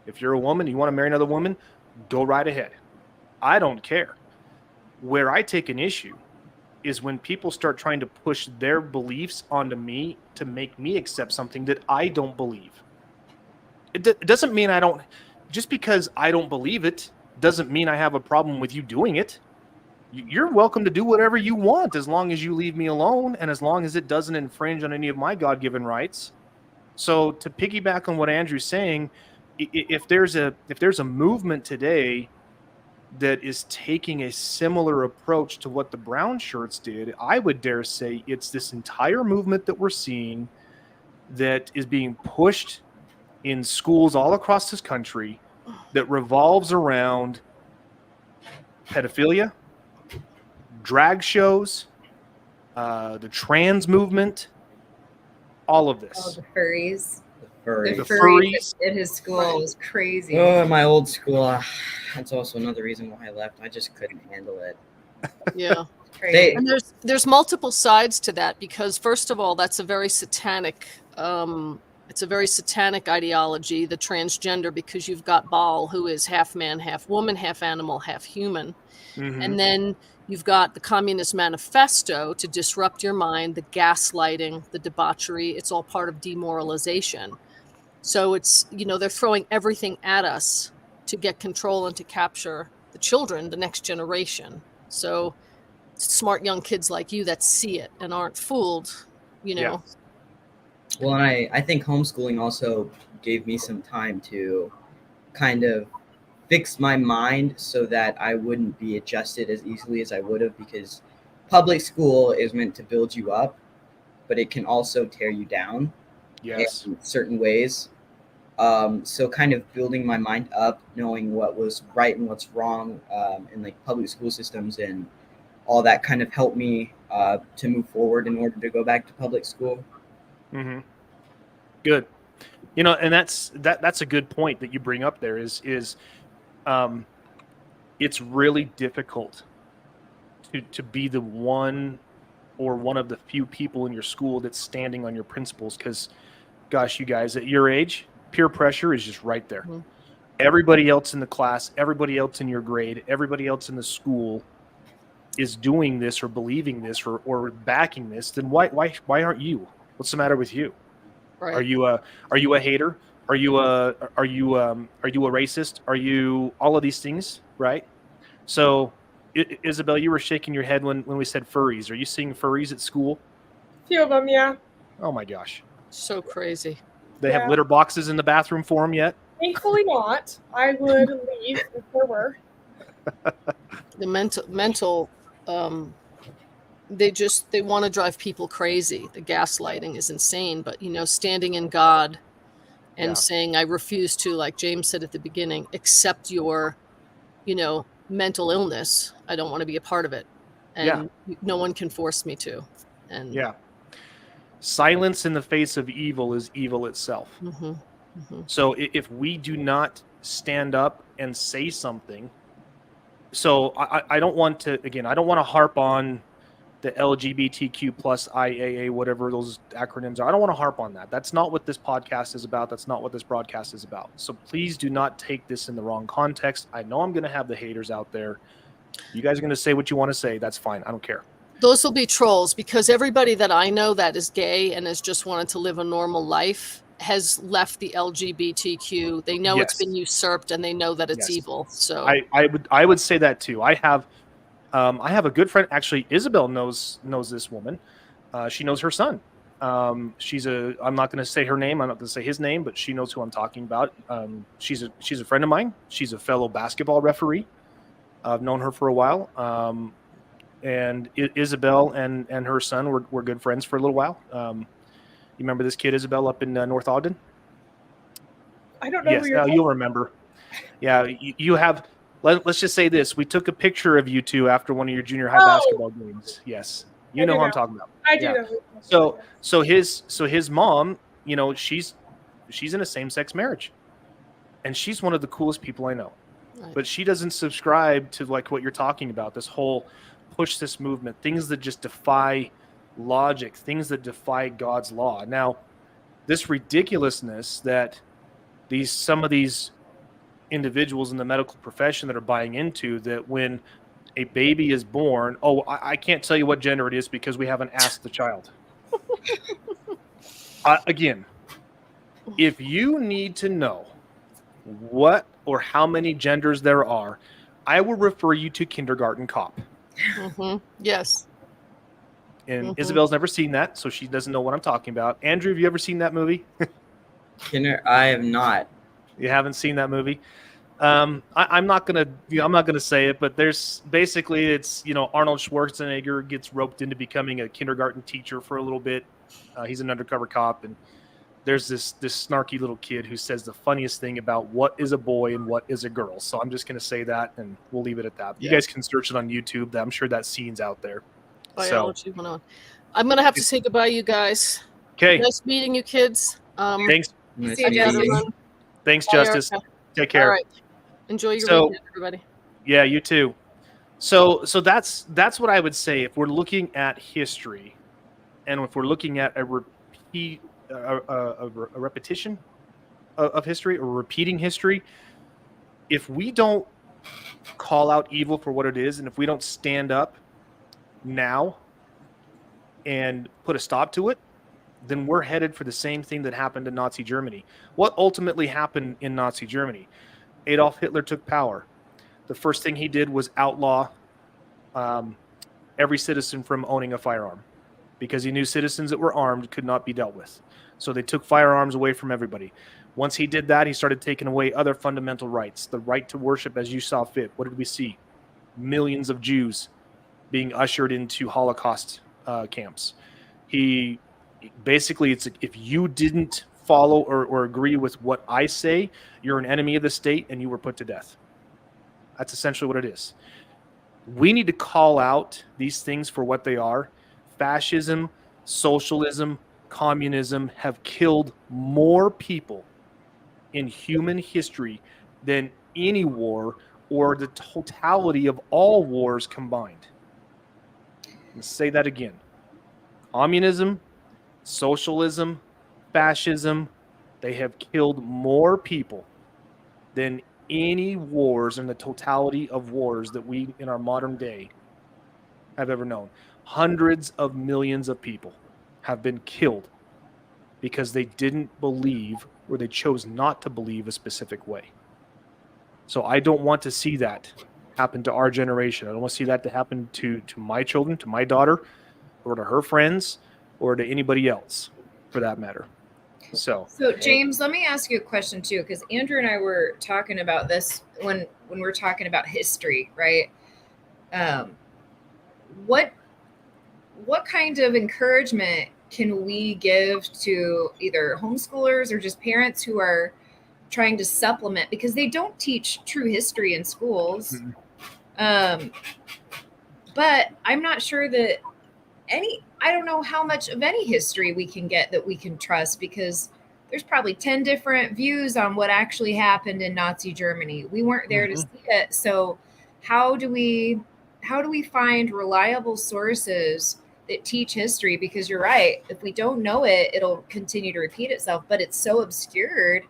If you're a woman and you want to marry another woman, go right ahead. I don't care. Where I take an issue is when people start trying to push their beliefs onto me to make me accept something that I don't believe. It doesn't mean I don't, just because I don't believe it, doesn't mean I have a problem with you doing it. You're welcome to do whatever you want as long as you leave me alone and as long as it doesn't infringe on any of my God-given rights. So to piggyback on what Andrew's saying, if there's a movement today that is taking a similar approach to what the brown shirts did, I would dare say it's this entire movement that we're seeing that is being pushed in schools all across this country that revolves around pedophilia, drag shows, the trans movement, all of this. Oh, the furries. The Furry. furries at his school was crazy. Oh, my old school. That's also another reason why I left. I just couldn't handle it. Yeah. Crazy. And there's multiple sides to that, because first of all, that's a very satanic it's a very satanic ideology, the transgender, because you've got Baal, who is half man, half woman, half animal, half human. Mm-hmm. And then you've got the Communist Manifesto to disrupt your mind, the gaslighting, the debauchery. It's all part of demoralization. So it's, they're throwing everything at us to get control and to capture the children, the next generation. So smart young kids like you that see it and aren't fooled, Yeah. Well, and I think homeschooling also gave me some time to kind of fix my mind so that I wouldn't be adjusted as easily as I would have, because public school is meant to build you up, but it can also tear you down in certain ways. So kind of building my mind up, knowing what was right and what's wrong in like public school systems and all that kind of helped me to move forward in order to go back to public school. Mm-hmm. Good. And that's a good point that you bring up there is it's really difficult to be the one or one of the few people in your school that's standing on your principles, because gosh, you guys at your age, peer pressure is just right there. Mm-hmm. Everybody else in the class, everybody else in your grade, everybody else in the school is doing this or believing this or backing this. Then why aren't you? What's the matter with you? Right. Are you a hater? Are you a racist? Are you all of these things? Right. So, Isabel, you were shaking your head when we said furries. Are you seeing furries at school? A few of them, yeah. Oh my gosh. So crazy. They have litter boxes in the bathroom for them yet? Thankfully not. I would leave if there were. The mental they want to drive people crazy. The gaslighting is insane, but standing in God and saying, I refuse to, like James said at the beginning, accept your, mental illness. I don't want to be a part of it. And no one can force me to. And silence in the face of evil is evil itself. Mm-hmm. Mm-hmm. So if we do not stand up and say something, so I don't want to, again, I don't want to harp on the LGBTQ plus IAA, whatever those acronyms are. I don't want to harp on that. That's not what this podcast is about. That's not what this broadcast is about. So please do not take this in the wrong context. I know I'm going to have the haters out there. You guys are going to say what you want to say. That's fine. I don't care. Those will be trolls, because everybody that I know that is gay and has just wanted to live a normal life has left the LGBTQ. They know it's been usurped and they know that it's evil. So I would say that too. I have a good friend. Actually, Isabel knows this woman. She knows her son. I'm not going to say her name. I'm not going to say his name, but she knows who I'm talking about. She's a friend of mine. She's a fellow basketball referee. I've known her for a while. and Isabel and her son were good friends for a little while. You remember this kid Isabel up in North Ogden? I don't know Yes, who you're now talking you'll remember. Yeah, you have. Let's just say this: we took a picture of you two after one of your junior high basketball games. Yes, you I know do who I'm know. talking about. I do Yeah. know. So his mom, you know, she's in a same sex marriage, and she's one of the coolest people I know. Right. But she doesn't subscribe to like what you're talking about. This whole push this movement, things that just defy logic, things that defy God's law. Now, this ridiculousness that some of these individuals in the medical profession that are buying into, that when a baby is born, I can't tell you what gender it is because we haven't asked the child. Again, if you need to know what or how many genders there are, I will refer you to Kindergarten Cop. Mm-hmm. Yes. And Mhm. Isabel's never seen that, so she doesn't know what I'm talking about. Andrew, have you ever seen that movie? I have not. You haven't seen that movie? I'm not gonna say it, but there's basically it's Arnold Schwarzenegger gets roped into becoming a kindergarten teacher for a little bit. He's an undercover cop, and there's this snarky little kid who says the funniest thing about what is a boy and what is a girl. So I'm just gonna say that, and we'll leave it at that. You guys can search it on YouTube. I'm sure that scene's out there. Biology 101. I'm gonna have to say goodbye, you guys. Okay. Nice meeting you, kids. Thanks. Nice See you, meeting Jesse. you. Thanks, Bye, Justice. Erika. Take care. All right. Enjoy your weekend, everybody. Yeah, you too. So that's what I would say if we're looking at history, and if we're looking at a repetition of history or repeating history. If we don't call out evil for what it is, and if we don't stand up now and put a stop to it, then we're headed for the same thing that happened in Nazi Germany. What ultimately happened in Nazi Germany? Adolf Hitler took power. The first thing he did was outlaw every citizen from owning a firearm, because he knew citizens that were armed could not be dealt with. So they took firearms away from everybody. Once he did that, he started taking away other fundamental rights, the right to worship as you saw fit. What did we see? Millions of Jews being ushered into Holocaust camps. He basically, it's if you didn't follow or agree with what I say, you're an enemy of the state and you were put to death. That's essentially what it is. We need to call out these things for what they are. Fascism, socialism, communism have killed more people in human history than any war or the totality of all wars combined. Let's say that again. Communism, socialism, fascism, they have killed more people than any wars in the totality of wars that we in our modern day have ever known. Hundreds of millions of people have been killed because they didn't believe or they chose not to believe a specific way. So I don't want to see that happen to our generation. I don't want to see that to happen to my children, to my daughter, or to her friends, or to anybody else for that matter. So James, let me ask you a question too, because Andrew and I were talking about this when we're talking about history, right? What kind of encouragement can we give to either homeschoolers or just parents who are trying to supplement, because they don't teach true history in schools? But I'm not sure that I don't know how much of any history we can get that we can trust, because there's probably 10 different views on what actually happened in Nazi Germany. We weren't there to see it. So how do we find reliable sources that teach history? Because you're right, if we don't know it, it'll continue to repeat itself, but it's so obscured,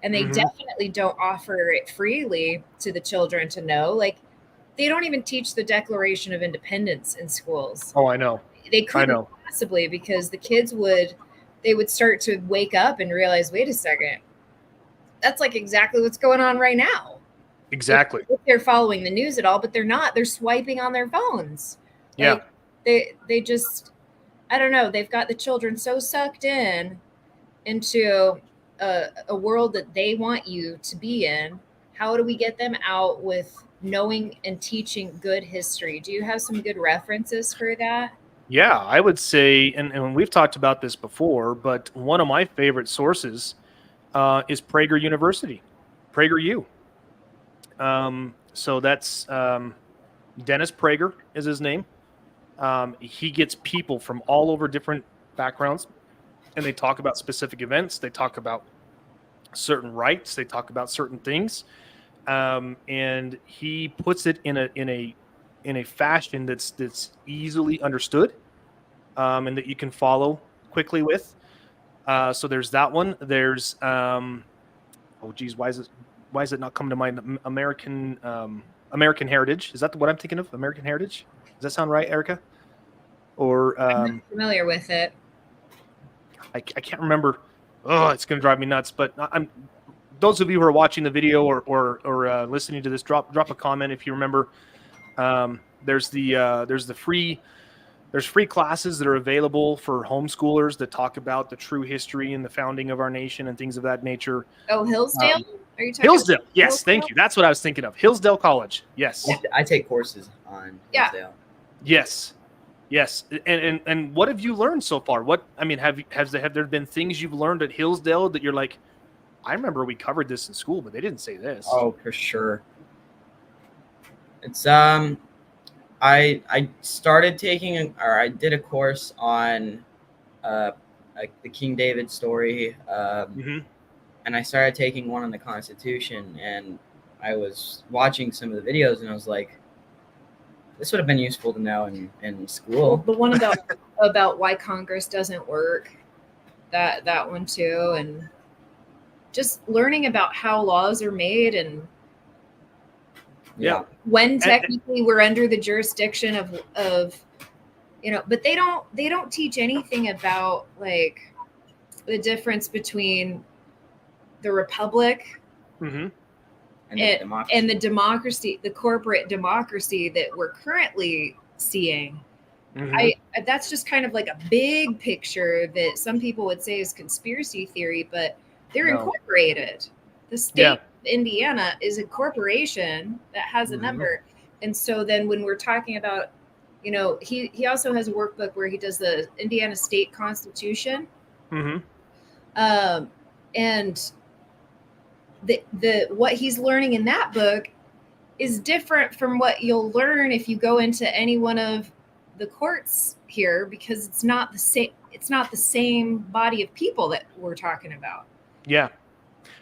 and they definitely don't offer it freely to the children to know. Like, they don't even teach the Declaration of Independence in schools. Oh, I know. They couldn't possibly, because the kids would start to wake up and realize, wait a second, that's like exactly what's going on right now. Exactly. If they're following the news at all, but they're not. They're swiping on their phones. Like, they just, I don't know. They've got the children so sucked into a world that they want you to be in, How do we get them out with knowing and teaching good history? Do you have some good references for that? Yeah, I would say, and we've talked about this before, but one of my favorite sources is Prager University, PragerU. So that's Dennis Prager is his name. He gets people from all over different backgrounds, and they talk about specific events. They talk about certain rights. They talk about certain things, and he puts it in a fashion that's easily understood, and that you can follow quickly with. So there's that one. There's oh geez, why is it not coming to mind? American Heritage. Is that what I'm thinking of? American Heritage. Does that sound right, Erika? Or I'm not familiar with it. I can't remember. Oh, it's going to drive me nuts. But those of you who are watching the video or listening to this, drop a comment if you remember. There's free classes that are available for homeschoolers that talk about the true history and the founding of our nation and things of that nature. Oh, Hillsdale? Are you talking Hillsdale? about Yes, Hillsdale? thank you. That's what I was thinking of. Hillsdale College. Yes. I take courses on Hillsdale. Yes. Yes. And what have you learned so far? Have there been things you've learned at Hillsdale that you're like, I remember we covered this in school, but they didn't say this. Oh, for sure. It's I started taking I did a course on like the King David story, and I started taking one on the Constitution, and I was watching some of the videos, and I was like, this would have been useful to know in school. The one about why Congress doesn't work, that one too, and just learning about how laws are made and Yeah. when technically we're under the jurisdiction of but they don't teach anything about like the difference between the republic Mm-hmm. and the democracy, the corporate democracy that we're currently seeing. Mm-hmm. That's just kind of like a big picture that some people would say is conspiracy theory, but they're incorporated. The state of Indiana is a corporation that has a number. And so then when we're talking about, he also has a workbook where he does the Indiana state constitution. Mm-hmm. And the what he's learning in that book is different from what you'll learn if you go into any one of the courts here, because it's not the same body of people that we're talking about. Yeah.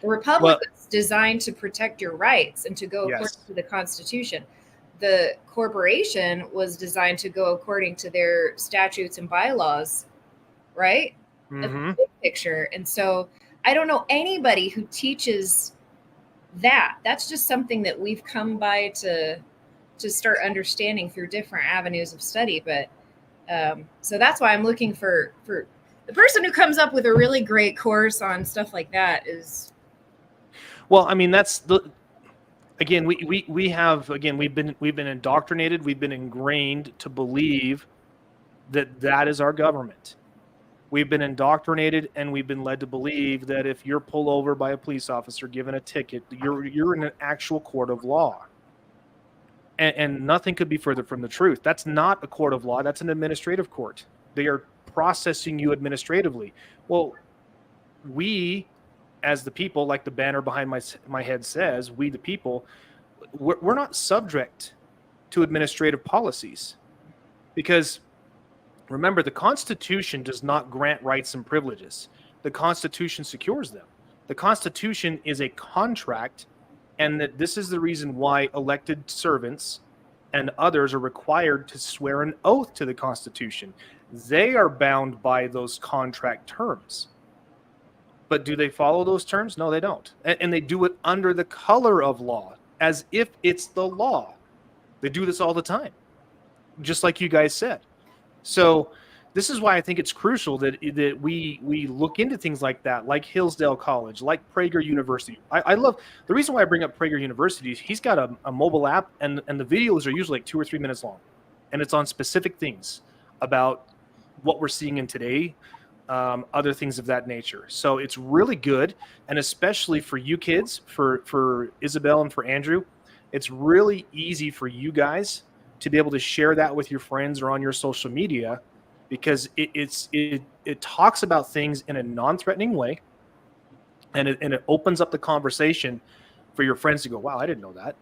The republic is designed to protect your rights and to go according to the Constitution. The corporation was designed to go according to their statutes and bylaws, right? Mm-hmm. The big picture. And so I don't know anybody who teaches that. That's just something that we've come by to start understanding through different avenues of study. But so that's why I'm looking for the person who comes up with a really great course on stuff like that is. Well, I mean, that's we've been indoctrinated, we've been ingrained to believe that is our government. We've been indoctrinated and we've been led to believe that if you're pulled over by a police officer given a ticket, you're in an actual court of law. And nothing could be further from the truth. That's not a court of law. That's an administrative court. They are processing you administratively. Well, we, as the people, like the banner behind my head says, we the people, we're not subject to administrative policies. Because remember, the Constitution does not grant rights and privileges. The Constitution secures them. The Constitution is a contract, and that this is the reason why elected servants and others are required to swear an oath to the Constitution. They are bound by those contract terms. But do they follow those terms? No, they don't. And they do it under the color of law, as if it's the law. They do this all the time, just like you guys said. So this is why I think it's crucial that we look into things like that, like Hillsdale College, like Prager University. I love the reason why I bring up Prager University is he's got a mobile app, and the videos are usually like 2 or 3 minutes long, and it's on specific things about what we're seeing in today, other things of that nature. So it's really good, and especially for you kids, for Isabel and for Andrew, it's really easy for you guys to be able to share that with your friends or on your social media, because it talks about things in a non-threatening way, and it opens up the conversation for your friends to go, wow, I didn't know that.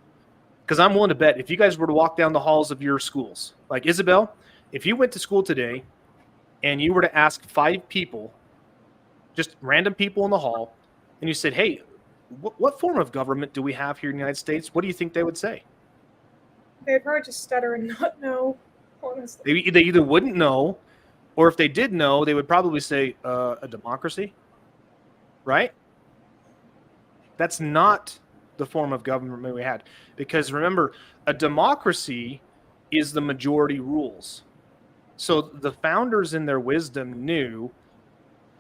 Because I'm willing to bet if you guys were to walk down the halls of your schools, like Isabel, if you went to school today and you were to ask 5 people, just random people in the hall, and you said, hey, what form of government do we have here in the United States? What do you think they would say? They'd probably just stutter and not know, honestly. They either wouldn't know, or if they did know, they would probably say a democracy, right? That's not the form of government we had. Because remember, a democracy is the majority rules. So the founders in their wisdom knew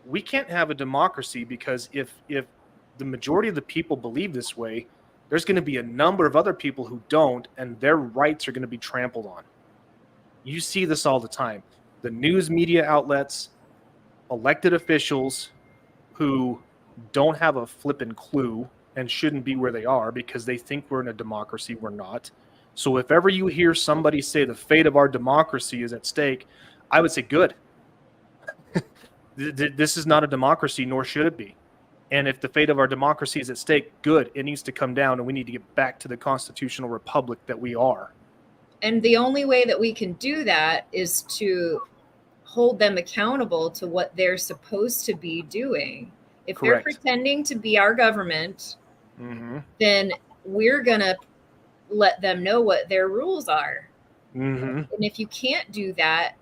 we can't have a democracy, because if the majority of the people believe this way, there's going to be a number of other people who don't, and their rights are going to be trampled on. You see this all the time. The news media outlets, elected officials who don't have a flippin' clue and shouldn't be where they are because they think we're in a democracy. We're not. So if ever you hear somebody say the fate of our democracy is at stake, I would say, good. This is not a democracy, nor should it be. And if the fate of our democracy is at stake, good. It needs to come down, and we need to get back to the constitutional republic that we are. And the only way that we can do that is to hold them accountable to what they're supposed to be doing. If Correct. They're pretending to be our government, then we're going to let them know what their rules are. And if you can't do that,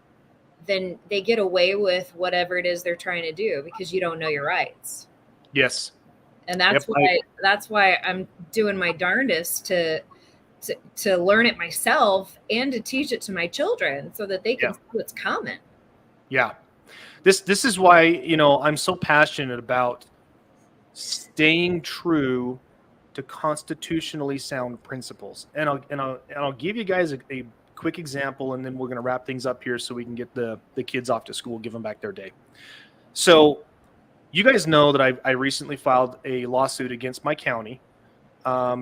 then they get away with whatever it is they're trying to do because you don't know your rights. Yes. And that's why I'm doing my darndest to learn it myself and to teach it to my children so that they can see what's coming. Yeah. This is why, I'm so passionate about staying true to constitutionally sound principles. And I'll give you guys a quick example, and then we're going to wrap things up here so we can get the kids off to school, give them back their day. So you guys know that I recently filed a lawsuit against my county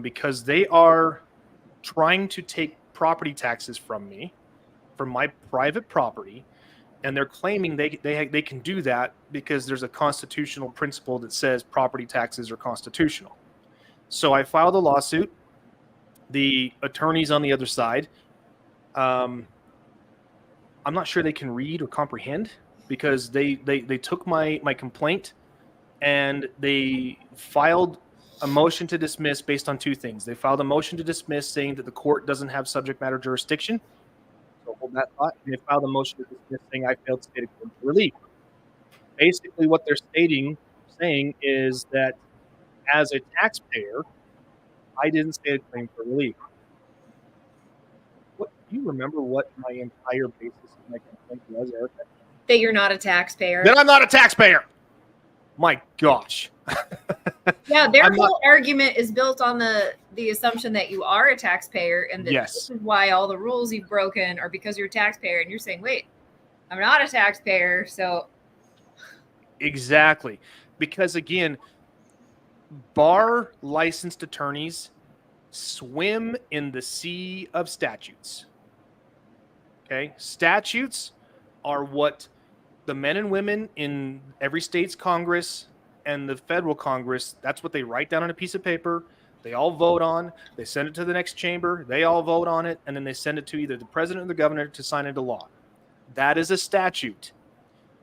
because they are trying to take property taxes from me, from my private property, and they're claiming they can do that because there's a constitutional principle that says property taxes are constitutional. So I filed a lawsuit. The attorneys on the other side, I'm not sure they can read or comprehend because they took my complaint and they filed a motion to dismiss based on 2 things. They filed a motion to dismiss saying that the court doesn't have subject matter jurisdiction. So hold that thought. And they filed a motion to dismiss saying I failed to state a claim for relief. Basically what they're saying is that as a taxpayer, I didn't state a claim for relief. Do you remember what my entire basis of my complaint was, Erika? That you're not a taxpayer. That I'm not a taxpayer. My gosh. Yeah, their whole argument is built on the assumption that you are a taxpayer, and that this is why all the rules you've broken are because you're a taxpayer. And you're saying, wait, I'm not a taxpayer, so. Exactly. Because again, bar licensed attorneys swim in the sea of statutes. Okay? Statutes are what the men and women in every state's Congress and the federal Congress, that's what they write down on a piece of paper. They all vote on. They send it to the next chamber. They all vote on it. And then they send it to either the president or the governor to sign into law. That is a statute.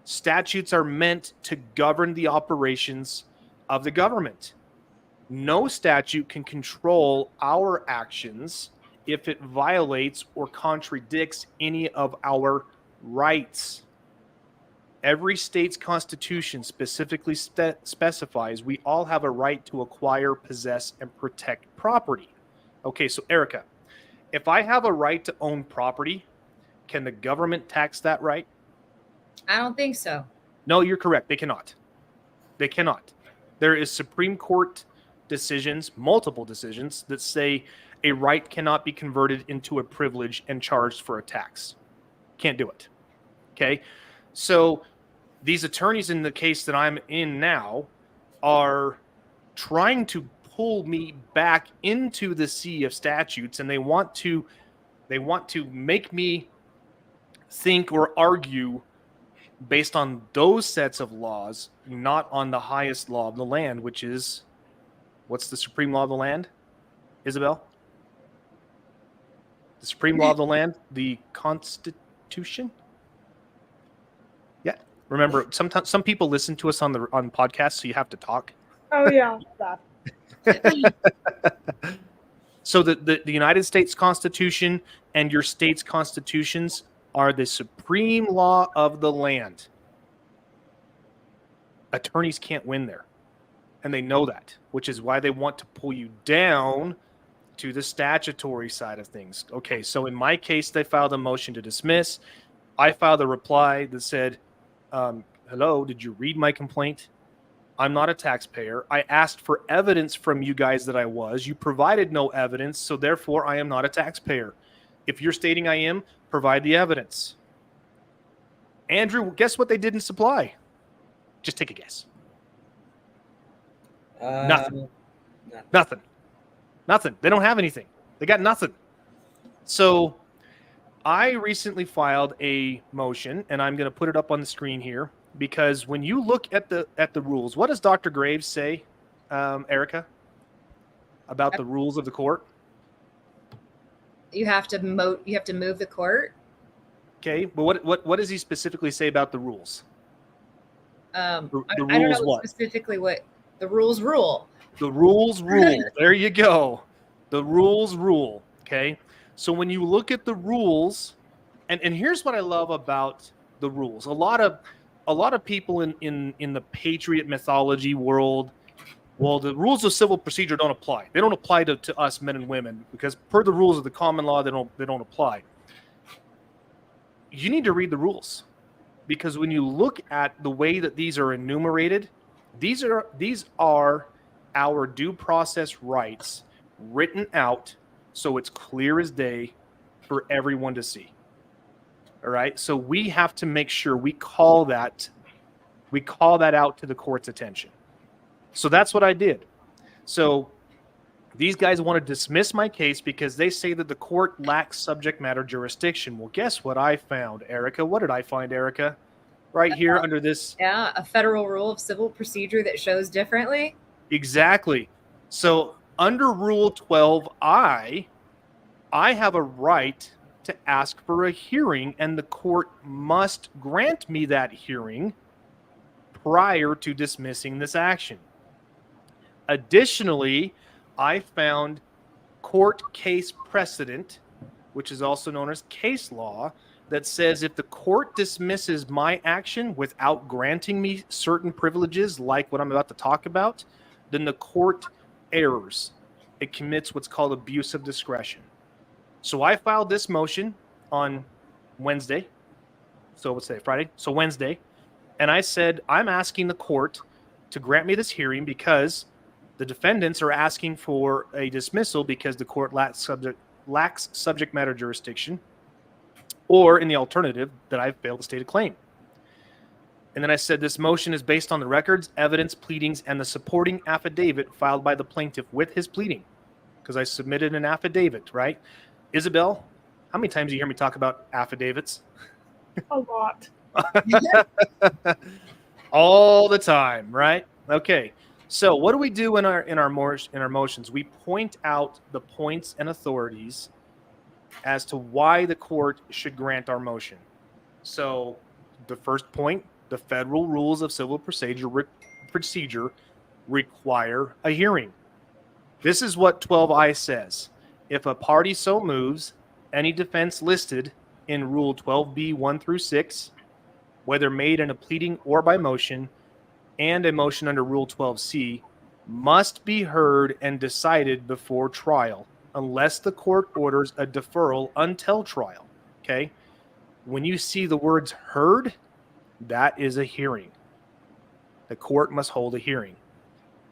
Statutes are meant to govern the operations of the government. No statute can control our actions if it violates or contradicts any of our rights. Every state's constitution specifically specifies we all have a right to acquire, possess, and protect property. Okay, so Erika, if I have a right to own property, can the government tax that right? I don't think so. No, you're correct. They cannot. They cannot. There is Supreme Court decisions, multiple decisions, that say a right cannot be converted into a privilege and charged for a tax. Can't do it. Okay? So these attorneys in the case that I'm in now are trying to pull me back into the sea of statutes, and they want to make me think or argue based on those sets of laws, not on the highest law of the land, which is, what's the supreme law of the land, Isabel? The supreme law of the land, the Constitution. Yeah. Remember, sometimes some people listen to us on podcasts, so you have to talk. Oh yeah, that. So the United States Constitution and your state's constitutions are the supreme law of the land. Attorneys can't win there, and they know that, which is why they want to pull you down to the statutory side of things. Okay, so in my case, they filed a motion to dismiss. I filed a reply that said, hello, did you read my complaint? I'm not a taxpayer. I asked for evidence from you guys that I was. You provided no evidence, so therefore I am not a taxpayer. If you're stating I am, provide the evidence. Andrew, guess what they didn't supply? Just take a guess. Nothing. They don't have anything. They got nothing. So I recently filed a motion, and I'm going to put it up on the screen here, because when you look at the rules, what does Dr. Graves say, Erika, about the rules of the court? You have to move the court. Okay, but what does he specifically say about the rules? I don't know specifically what the rules rule. The rules rule. There you go. The rules rule. Okay. So when you look at the rules, and here's what I love about the rules. A lot of people in the patriot mythology world, well, the rules of civil procedure don't apply. They don't apply to us men and women, because per the rules of the common law, they don't apply. You need to read the rules, because when you look at the way that these are enumerated, these are our due process rights written out so it's clear as day for everyone to see. All right? So we have to make sure we call that out to the court's attention. So that's what I did. So these guys want to dismiss my case because they say that the court lacks subject matter jurisdiction. Well, guess what I found, Erika? What did I find, Erika? Right here under this. Yeah, a federal rule of civil procedure that shows differently. Exactly. So under Rule 12I, I have a right to ask for a hearing, and the court must grant me that hearing prior to dismissing this action. Additionally, I found court case precedent, which is also known as case law, that says if the court dismisses my action without granting me certain privileges, like what I'm about to talk about, then the court errs. It commits what's called abuse of discretion. So I filed this motion on Wednesday. So what's today? Friday? So Wednesday. And I said, I'm asking the court to grant me this hearing because the defendants are asking for a dismissal because the court lacks subject matter jurisdiction, or in the alternative, that I failed to state a claim. And then I said this motion is based on the records, evidence, pleadings, and the supporting affidavit filed by the plaintiff with his pleading, because I submitted an affidavit, right? Isabel, how many times do you hear me talk about affidavits? A lot. All the time, right? Okay. So what do we do in our motions? We point out the points and authorities as to why the court should grant our motion. So the first point, the federal rules of civil procedure require a hearing. This is what 12I says. If a party so moves, any defense listed in Rule 12B 1 through 6, whether made in a pleading or by motion, and a motion under Rule 12C, must be heard and decided before trial, unless the court orders a deferral until trial. Okay? When you see the words heard, that is a hearing. The court must hold a hearing.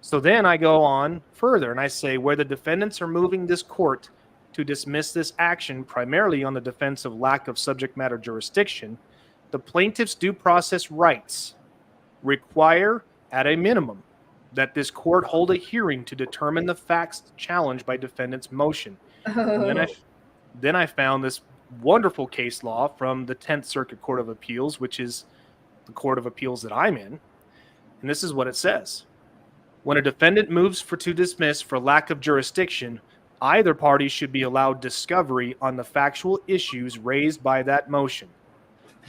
So then I go on further and I say, where the defendants are moving this court to dismiss this action primarily on the defense of lack of subject matter jurisdiction, the plaintiff's due process rights require, at a minimum, that this court hold a hearing to determine the facts challenged by defendant's motion. And then I found this wonderful case law from the 10th Circuit Court of Appeals, which is the court of appeals that I'm in. And this is what it says. When a defendant moves to dismiss for lack of jurisdiction, either party should be allowed discovery on the factual issues raised by that motion.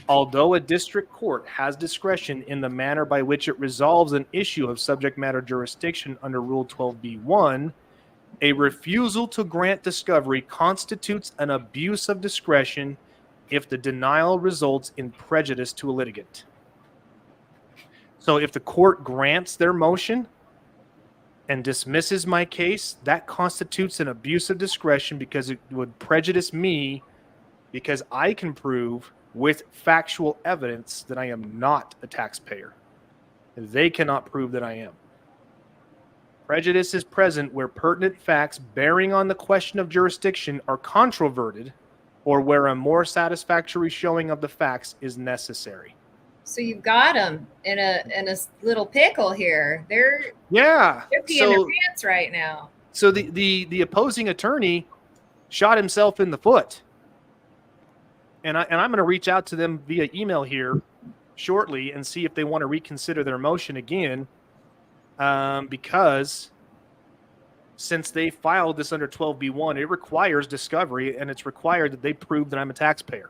Although a district court has discretion in the manner by which it resolves an issue of subject matter jurisdiction under Rule 12b-1, a refusal to grant discovery constitutes an abuse of discretion if the denial results in prejudice to a litigant. So if the court grants their motion and dismisses my case, that constitutes an abuse of discretion because it would prejudice me, because I can prove with factual evidence that I am not a taxpayer. They cannot prove that I am. Prejudice is present where pertinent facts bearing on the question of jurisdiction are controverted, or where a more satisfactory showing of the facts is necessary. So you've got them in a little pickle here. They're peeing their pants right now. So the opposing attorney shot himself in the foot, and I'm going to reach out to them via email here shortly and see if they want to reconsider their motion again, because since they filed this under 12b-1, it requires discovery, and it's required that they prove that I'm a taxpayer.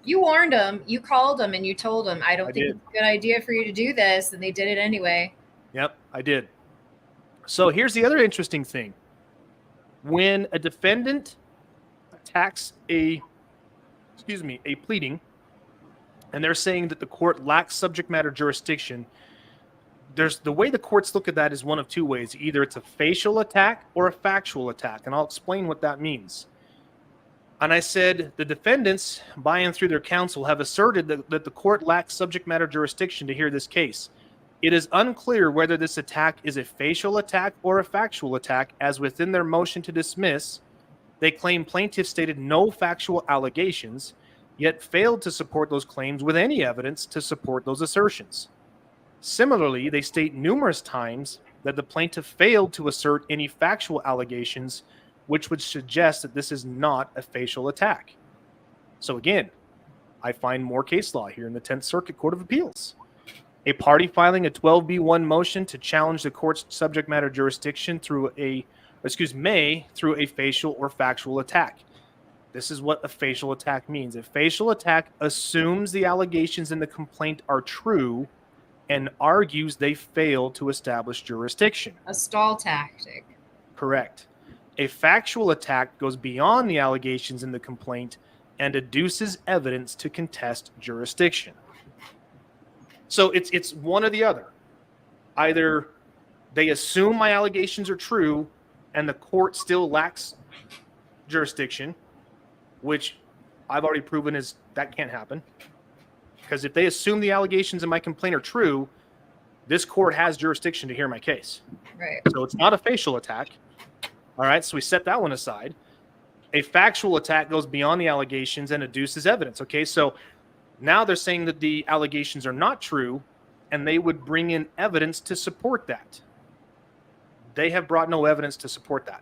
You warned them, you called them, and you told them, I don't think it's a good idea for you to do this, and they did it anyway. Yep, I did. So here's the other interesting thing. When a defendant attacks a pleading, and they're saying that the court lacks subject matter jurisdiction, there's the way the courts look at that is one of two ways. Either it's a facial attack or a factual attack, and I'll explain what that means. And I said the defendants, by and through their counsel, have asserted that the court lacks subject matter jurisdiction to hear this case. It is unclear whether this attack is a facial attack or a factual attack, as within their motion to dismiss, they claim plaintiffs stated no factual allegations, yet failed to support those claims with any evidence to support those assertions. Similarly, they state numerous times that the plaintiff failed to assert any factual allegations, which would suggest that this is not a facial attack. So again, I find more case law here in the 10th Circuit Court of Appeals. A party filing a 12b-1 motion to challenge the court's subject matter jurisdiction through a facial or factual attack. This is what a facial attack means. A facial attack assumes the allegations in the complaint are true and argues they failed to establish jurisdiction. A stall tactic. Correct. A factual attack goes beyond the allegations in the complaint and adduces evidence to contest jurisdiction. So it's one or the other. Either they assume my allegations are true and the court still lacks jurisdiction, which I've already proven is that can't happen. Because if they assume the allegations in my complaint are true, this court has jurisdiction to hear my case. Right. So it's not a facial attack. All right, so we set that one aside. A factual attack goes beyond the allegations and adduces evidence. Okay, so now they're saying that the allegations are not true, and they would bring in evidence to support that. They have brought no evidence to support that.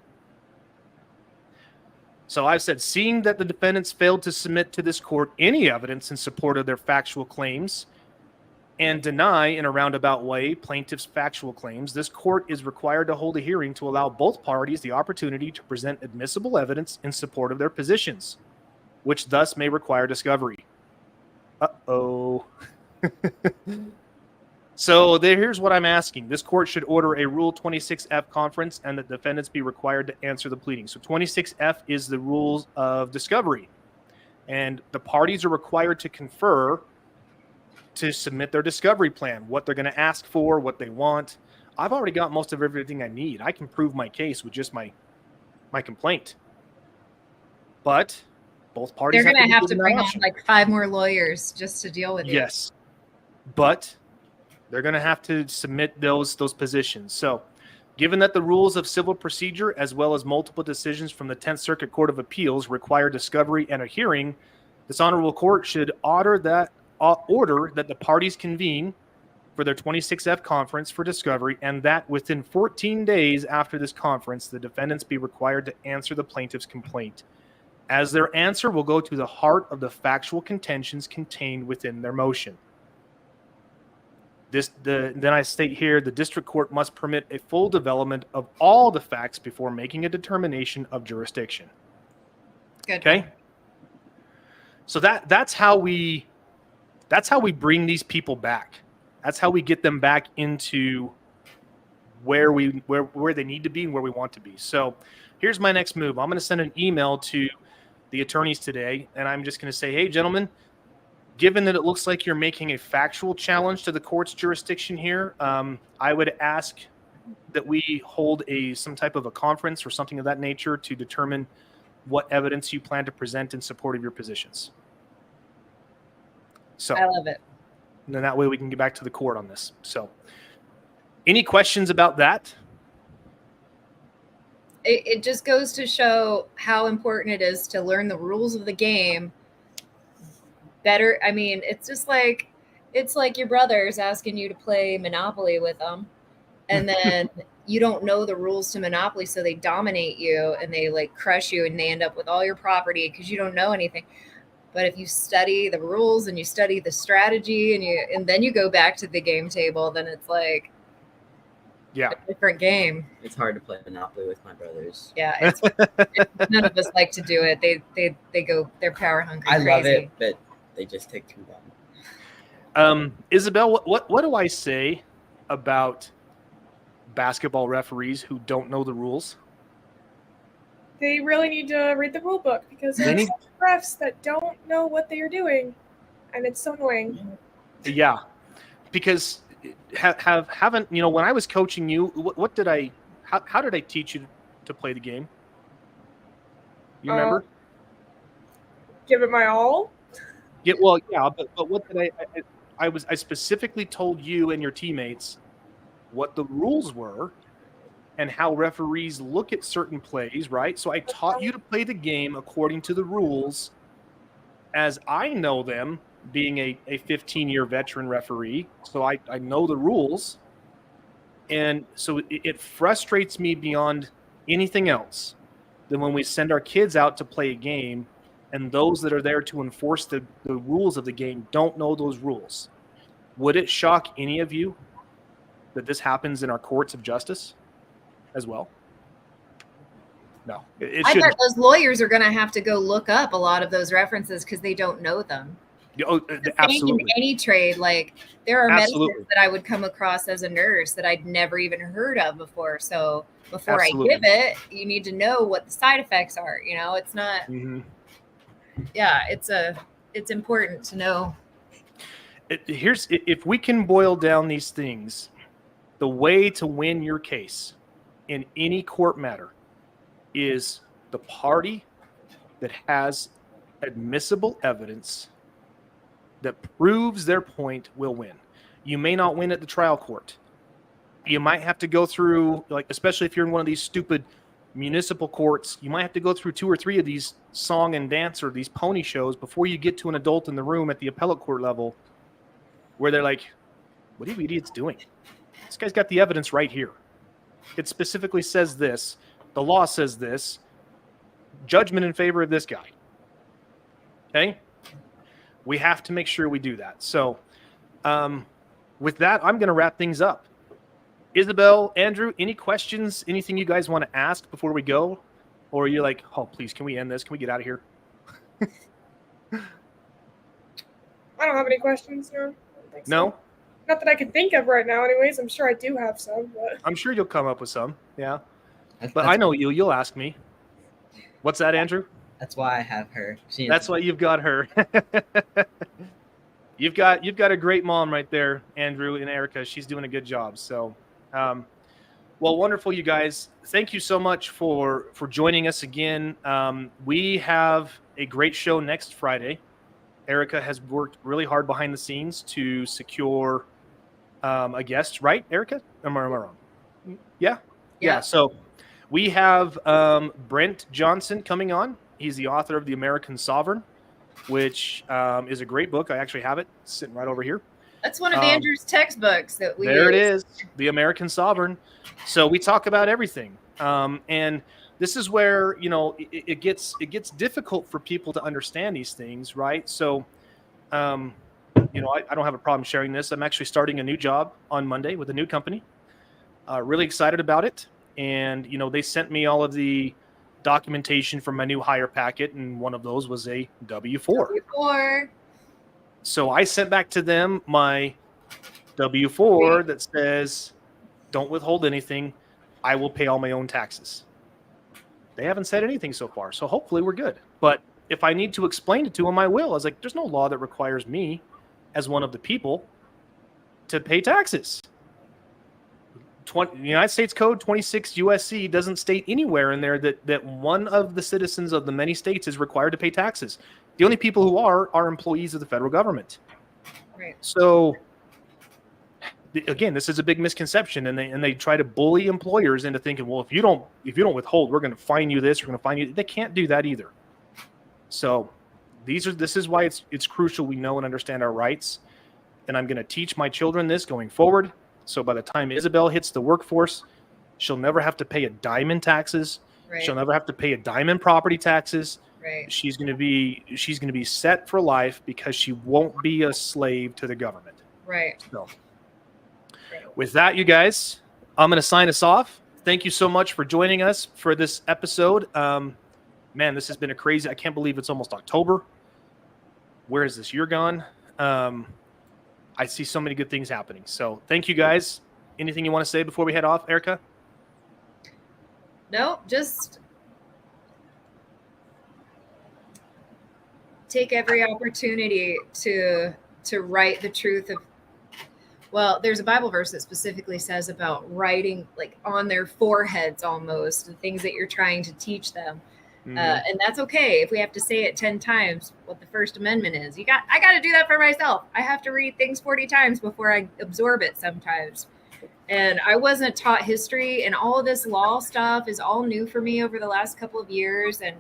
So I've said, seeing that the defendants failed to submit to this court any evidence in support of their factual claims and deny in a roundabout way plaintiff's factual claims, this court is required to hold a hearing to allow both parties the opportunity to present admissible evidence in support of their positions, which thus may require discovery. Uh-oh. So here's what I'm asking. This court should order a Rule 26F conference and the defendants be required to answer the pleading. So 26F is the rules of discovery. And the parties are required to confer to submit their discovery plan, what they're going to ask for, what they want. I've already got most of everything I need. I can prove my case with just my complaint. But both parties they're going to have to bring on option. like 5 more lawyers just to deal with it. Yes. But they're going to have to submit those positions. So given that the rules of civil procedure, as well as multiple decisions from the 10th Circuit Court of Appeals require discovery and a hearing, this honorable court should order that the parties convene for their 26F conference for discovery, and that within 14 days after this conference, the defendants be required to answer the plaintiff's complaint, as their answer will go to the heart of the factual contentions contained within their motion. Then I state here, the district court must permit a full development of all the facts before making a determination of jurisdiction. Good. Okay? So that's how we bring these people back. That's how we get them back into where they need to be and where we want to be. So here's my next move. I'm going to send an email to the attorneys today, and I'm just going to say, hey, gentlemen, given that it looks like you're making a factual challenge to the court's jurisdiction here, I would ask that we hold some type of a conference or something of that nature to determine what evidence you plan to present in support of your positions. So I love it. And then that way we can get back to the court on this. So any questions about that? It just goes to show how important it is to learn the rules of the game better. I mean, it's like your brothers asking you to play Monopoly with them, and then you don't know the rules to Monopoly, so they dominate you and they like crush you, and they end up with all your property because you don't know anything. But if you study the rules and you study the strategy and then you go back to the game table, then it's like a different game. It's hard to play Monopoly with my brothers. Yeah, none of us like to do it. They go, they're power hungry. I crazy. love it, but they just take too long. Isabel, what do I say about basketball referees who don't know the rules? They really need to read the rule book, because there are some refs that don't know what they are doing, and it's so annoying. Yeah, because haven't when I was coaching you, how did I teach you to play the game? You remember? Give it my all. Yeah, well, yeah, but what did I specifically told you and your teammates what the rules were and how referees look at certain plays, right? So I taught you to play the game according to the rules as I know them, being a 15-year veteran referee. So I know the rules. And so it frustrates me beyond anything else than when we send our kids out to play a game and those that are there to enforce the rules of the game don't know those rules. Would it shock any of you that this happens in our courts of justice as well? No. I bet those lawyers are going to have to go look up a lot of those references because they don't know them. Oh, absolutely. In any trade, like there are medicines that I would come across as a nurse that I'd never even heard of before. So before I give it, you need to know what the side effects are. It's not. Mm-hmm. Yeah, it's important to know. If we can boil down these things, the way to win your case in any court matter is the party that has admissible evidence that proves their point will win. You may not win at the trial court. You might have to go through, especially if you're in one of these stupid municipal courts, you might have to go through 2 or 3 of these song and dance or these pony shows before you get to an adult in the room at the appellate court level where they're like, what are you idiots doing? This guy's got the evidence right here. It specifically says this. The law says this. Judgment in favor of this guy. Okay? We have to make sure we do that. So with that, I'm going to wrap things up. Isabel, Andrew, any questions, anything you guys want to ask before we go? Or are you like, oh, please, can we end this? Can we get out of here? I don't have any questions. No? No? Not that I can think of right now anyways. I'm sure I do have some. But I'm sure you'll come up with some, yeah. But I know you'll ask me. What's that, Andrew? That's why I have her. That's why you've got her. You've got a great mom right there, Andrew and Erika. She's doing a good job. So, well, wonderful, you guys. Thank you so much for joining us again. We have a great show next Friday. Erika has worked really hard behind the scenes to secure a guest, right, Erika? Am I wrong? Yeah. So we have Brent Johnson coming on. He's the author of The American Sovereign, which is a great book. I actually have it sitting right over here. That's one of Andrew's textbooks that we There it use. is, The American Sovereign. So we talk about everything. And this is where, it gets difficult for people to understand these things, right? So, I don't have a problem sharing this. I'm actually starting a new job on Monday with a new company. Really excited about it. And, they sent me all of the documentation for my new hire packet, and one of those was a W-4. W-4. So I sent back to them my W-4 that says, don't withhold anything. I will pay all my own taxes. They haven't said anything so far, so hopefully we're good. But if I need to explain it to them, I will. I was like, there's no law that requires me as one of the people to pay taxes. United States Code 26 USC doesn't state anywhere in there that one of the citizens of the many states is required to pay taxes. The only people who are employees of the federal government. Right. So, again, this is a big misconception, and they try to bully employers into thinking, well, if you don't withhold, we're going to fine you this, we're going to fine you. They can't do that either. So, this is why it's crucial we know and understand our rights, and I'm going to teach my children this going forward. So by the time Isabel hits the workforce, she'll never have to pay a dime in taxes. Right. She'll never have to pay a dime in property taxes. Right. She's going to be set for life because she won't be a slave to the government. Right. So, with that, you guys, I'm going to sign us off. Thank you so much for joining us for this episode. Man, this has been I can't believe it's almost October. Where is this year gone? I see so many good things happening. So thank you guys. Anything you want to say before we head off, Erika? No, just take every opportunity to write the truth of, well, there's a Bible verse that specifically says about writing like on their foreheads almost the things that you're trying to teach them. Mm-hmm. And that's okay if we have to say it 10 times what the First Amendment is. I got to do that for myself. I have to read things 40 times before I absorb it sometimes. And I wasn't taught history, and all of this law stuff is all new for me over the last couple of years. And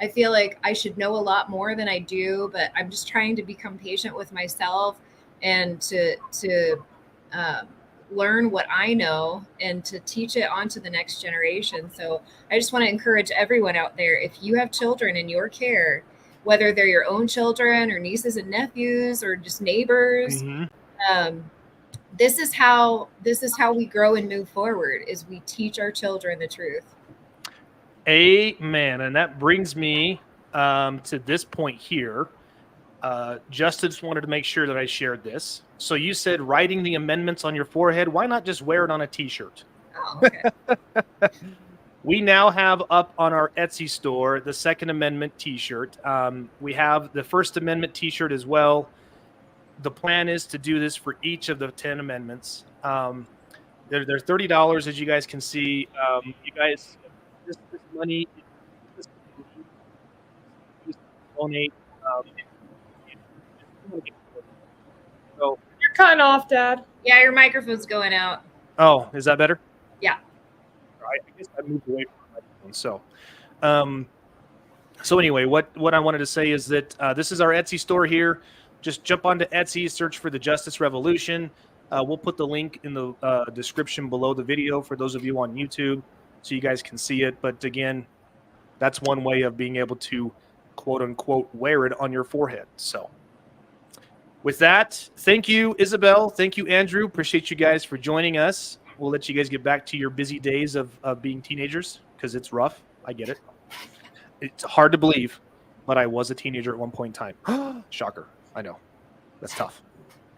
I feel like I should know a lot more than I do, but I'm just trying to become patient with myself and to learn what I know and to teach it on to the next generation. So I just want to encourage everyone out there, if you have children in your care, whether they're your own children or nieces and nephews or just neighbors, this is how we grow and move forward, is we teach our children the truth. Amen. And that brings me to this point here. Justin just wanted to make sure that I shared this. So you said writing the amendments on your forehead. Why not just wear it on a t-shirt? Oh, okay. We now have up on our Etsy store the Second Amendment t-shirt. We have the First Amendment t-shirt as well. The plan is to do this for each of the 10 amendments. They're $30, as you guys can see. You guys, this money, donate. So You're cutting off, Dad. Yeah, your microphone's going out. Oh, is that better? Yeah. All right. I guess I moved away from the microphone. So anyway, what I wanted to say is that this is our Etsy store here. Just jump onto Etsy, search for the Justice Revolution. We'll put the link in the description below the video for those of you on YouTube so you guys can see it. But again, that's one way of being able to, quote unquote, wear it on your forehead. So with that, thank you, Isabel. Thank you, Andrew. Appreciate you guys for joining us. We'll let you guys get back to your busy days of being teenagers, because it's rough. I get it. It's hard to believe, but I was a teenager at one point in time. Shocker. I know. That's tough.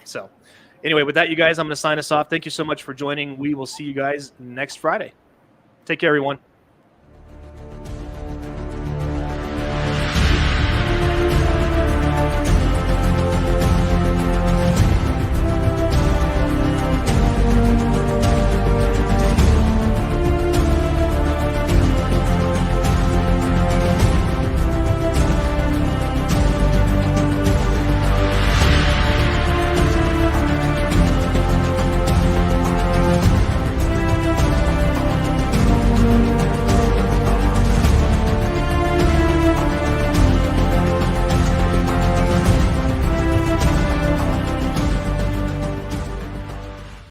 So anyway, with that, you guys, I'm going to sign us off. Thank you so much for joining. We will see you guys next Friday. Take care, everyone.